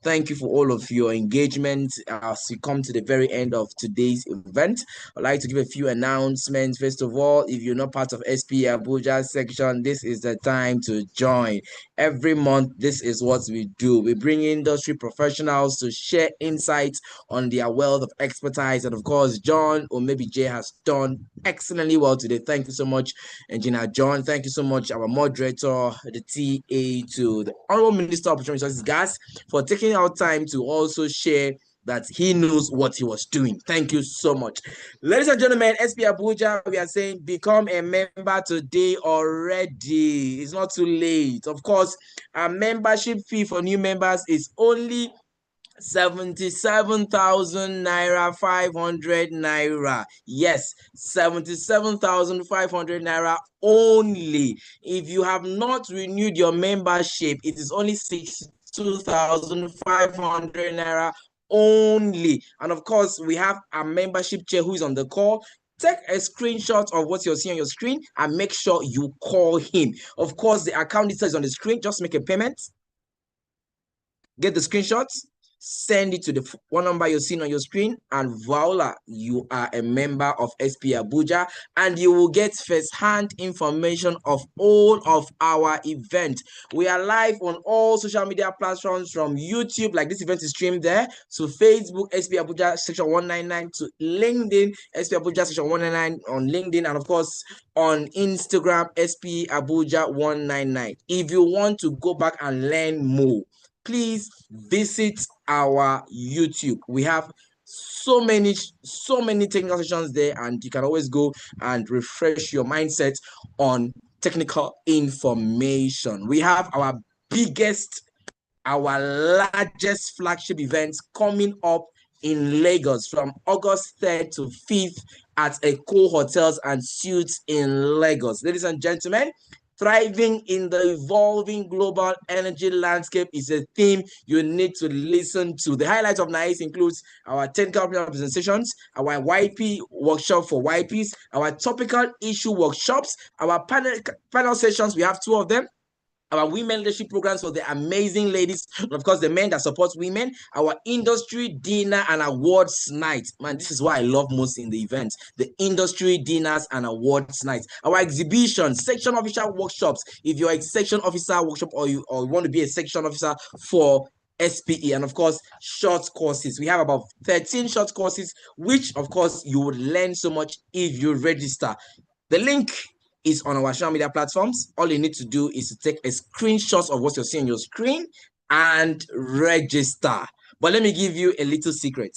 Thank you for all of your engagement as we come to the very end of today's event. I'd like to give a few announcements. First of all, if you're not part of SP Abuja section, this is the time to join. Every month, this is what we do. We bring industry professionals to share insights on their wealth of expertise. And of course, John Omebije has done excellently well today. Thank you so much, Engineer John. Thank you so much, our moderator, the TA, to the Honorable Minister of Petroleum Resources, Gas, for taking our time to also share that he knows what he was doing. Thank you so much. Ladies and gentlemen, SP Abuja, we are saying become a member today already. It's not too late. Of course, our membership fee for new members is only 77,000 naira, 500 naira. Yes, 77,500 naira only. If you have not renewed your membership, it is only 62,500 naira only. And of course, we have a membership chair who is on the call. Take a screenshot of what you're seeing on your screen and make sure you call him. Of course, the account details on the screen. Just make a payment. Get the screenshots, send it to the one number you're seeing on your screen, and voila, you are a member of SP Abuja, and you will get first-hand information of all of our events. We are live on all social media platforms, from YouTube, like this event is streamed there, to Facebook, SP Abuja section 199, to LinkedIn, SP Abuja section 199 on LinkedIn, and of course, on Instagram, SP Abuja 199. If you want to go back and learn more, please visit our YouTube. We have so many technical sessions there, and you can always go and refresh your mindset on technical information. We have our largest flagship events coming up in Lagos from August 3rd to 5th at Eco Hotels and Suites in Lagos. Ladies and gentlemen, thriving in the evolving global energy landscape is a theme you need to listen to. The highlights of NICE includes our technical presentations, our YP workshop for YPs, our topical issue workshops, our panel sessions. We have 2 of them. Our women leadership programs for the amazing ladies, and of course the men that support women, our industry dinner and awards night. Man, this is what I love most in the events, the industry dinners and awards nights. Our exhibition, section officer workshops. If you're a section officer workshop, or you want to be a section officer for SPE, and of course short courses. We have about 13 short courses, which of course you would learn so much if you register. The link is on our social media platforms. All you need to do is to take a screenshot of what you're seeing on your screen and register. But let me give you a little secret.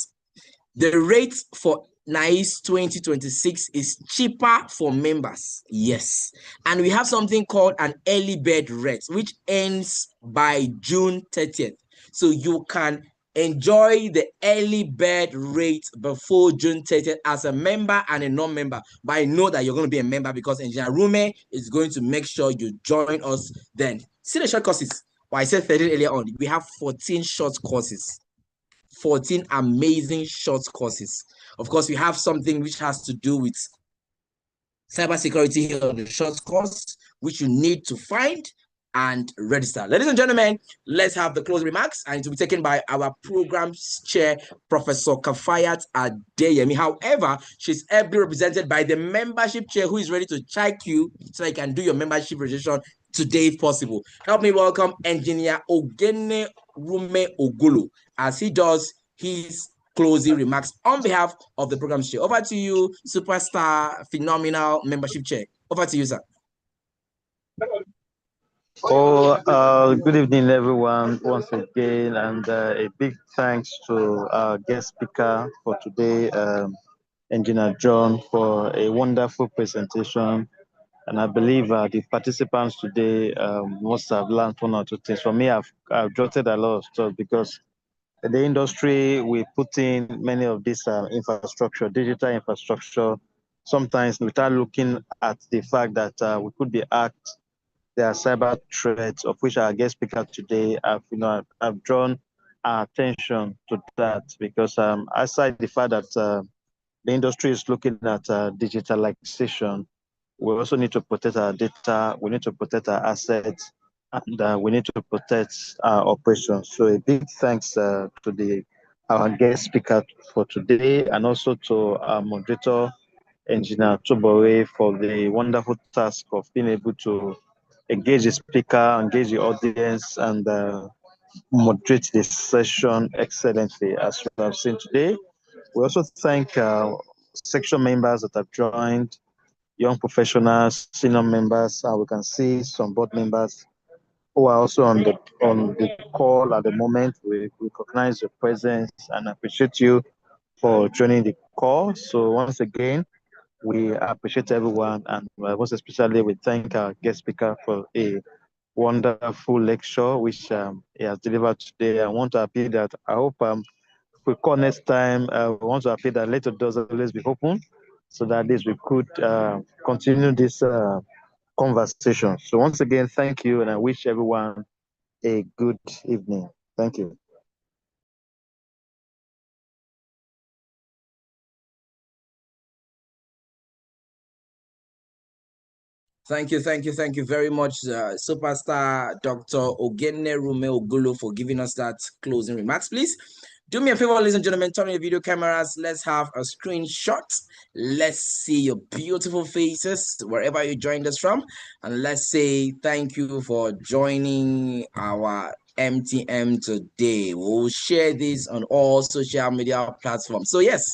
The rate for NICE 2026 is cheaper for members. Yes. And we have something called an early bird rate, which ends by June 30th. So you can enjoy the early bird rate before June 30th as a member and a non-member. But I know that you're going to be a member because Engineer Rume is going to make sure you join us then. See the short courses. Well, I said 13 earlier on. We have 14 short courses. 14 amazing short courses. Of course, we have something which has to do with cybersecurity here on the short course, which you need to find and register. Ladies and gentlemen, let's have the closing remarks, and it will be taken by our program's chair, Professor Kafayat Adeyemi. However, she's ably represented by the membership chair, who is ready to check you so you can do your membership registration today if possible. Help me welcome Engineer Ogene Rume Ogulu as he does his closing remarks on behalf of the program chair. Over to you, superstar, phenomenal membership chair. Over to you, sir. Good evening, everyone, once again, and a big thanks to our guest speaker for today, Engineer John, for a wonderful presentation. And I believe the participants today must have learned 1 or 2 things. For me, I've jotted a lot of stuff because in the industry, we put in many of this infrastructure, digital infrastructure, sometimes without looking at the fact that we could be hacked. There are cyber threats, of which our guest speaker today have drawn our attention to that, because aside the fact that the industry is looking at digitalization, we also need to protect our data, we need to protect our assets, and we need to protect our operations. So a big thanks to our guest speaker for today, and also to our moderator, Engineer Tobore, for the wonderful task of being able to engage the speaker, engage the audience, and moderate the session excellently, as we have seen today. We also thank section members that have joined, young professionals, senior members. We can see some board members who are also on the call at the moment. We recognize your presence and appreciate you for joining the call. So once again, we appreciate everyone, and most especially we thank our guest speaker for a wonderful lecture which he has delivered today. I want to appeal that I hope we call next time. We want to appeal that let the doors always be open, so that at least we could continue this conversation. So once again, thank you, and I wish everyone a good evening. Thank you. Thank you very much, superstar Dr. Ogene Rume Ogulu, for giving us that closing remarks. Please do me a favor, ladies and gentlemen, turn on your video cameras. Let's have a screenshot. Let's see your beautiful faces wherever you joined us from. And let's say thank you for joining our MTM today. We'll share this on all social media platforms. So yes,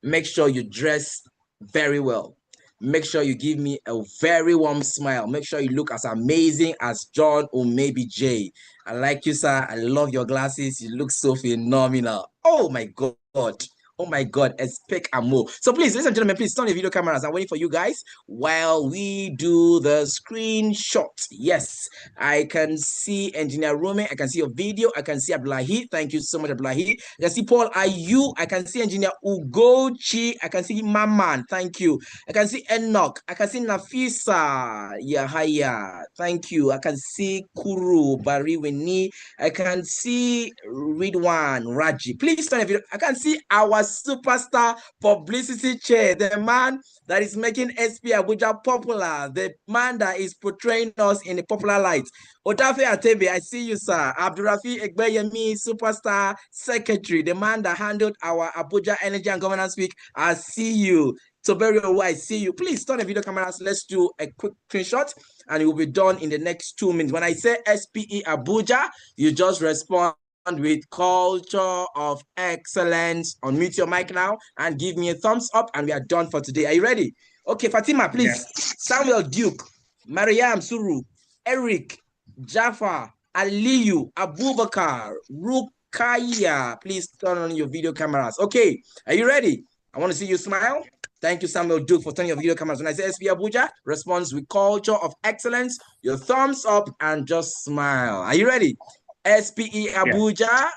make sure you dress very well. Make sure you give me a very warm smile. Make sure you look as amazing as John or maybe Jay. I like you, sir. I love your glasses. You look so phenomenal. Oh my God. Oh my God, expect and more. So please, ladies and gentlemen, please turn the video cameras. I'm waiting for you guys while we do the screenshot. Yes, I can see Engineer Rome. I can see your video. I can see Abdullahi. Thank you so much, Abdullahi. I can see Paul Ayu. I can see Engineer Ugochi. I can see Maman. Thank you. I can see Enoch. I can see Nafisa Yahaya. Thank you. I can see Kuru Bariwini. I can see Ridwan Raji. Please turn the video. I can see our superstar publicity chair, the man that is making SP Abuja popular, the man that is portraying us in a popular light. Otafe Atebe, I see you, sir. Abdurafi Egbeyemi, superstar secretary, the man that handled our Abuja Energy and Governance Week. I see you. Toberio, I see you. Please turn the video cameras. Let's do a quick screenshot and it will be done in the next 2 minutes. When I say SPE Abuja, you just respond with culture of excellence. Unmute your mic now and give me a thumbs up and we are done for today. Are you ready? Okay, Fatima, please. Yes. Samuel Duke, Mariam Suru, Eric, Jaffa, Aliyu, Abubakar, Rukaya. Please turn on your video cameras. Okay, are you ready? I want to see you smile. Thank you, Samuel Duke, for turning your video cameras. When I say SP Abuja, response with culture of excellence, your thumbs up, and just smile. Are you ready? SPE Abuja.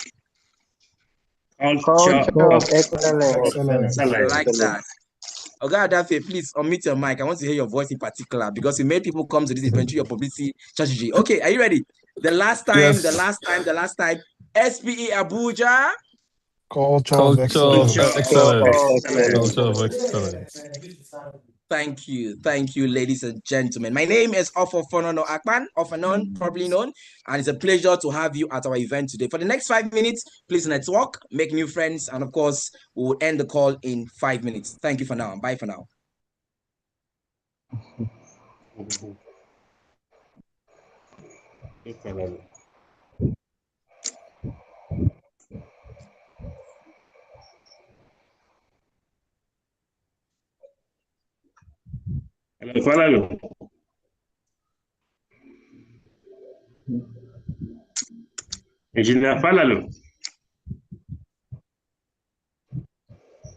Culture of excellence. I like that. Okay, Adafe, please unmute your mic. I want to hear your voice in particular because you made people come to this event through your publicity strategy. Okay, are you ready? The last time, Yes. the last time. SPE Abuja. Culture of excellence. Culture of excellence. Thank you, ladies and gentlemen. My name is Ofofonono Akpan, Ofanon, probably known, and it's a pleasure to have you at our event today. For the next 5 minutes, please network, make new friends, and of course, we will end the call in 5 minutes. Thank you for now. Bye for now. Falalu. Engineer Falalu.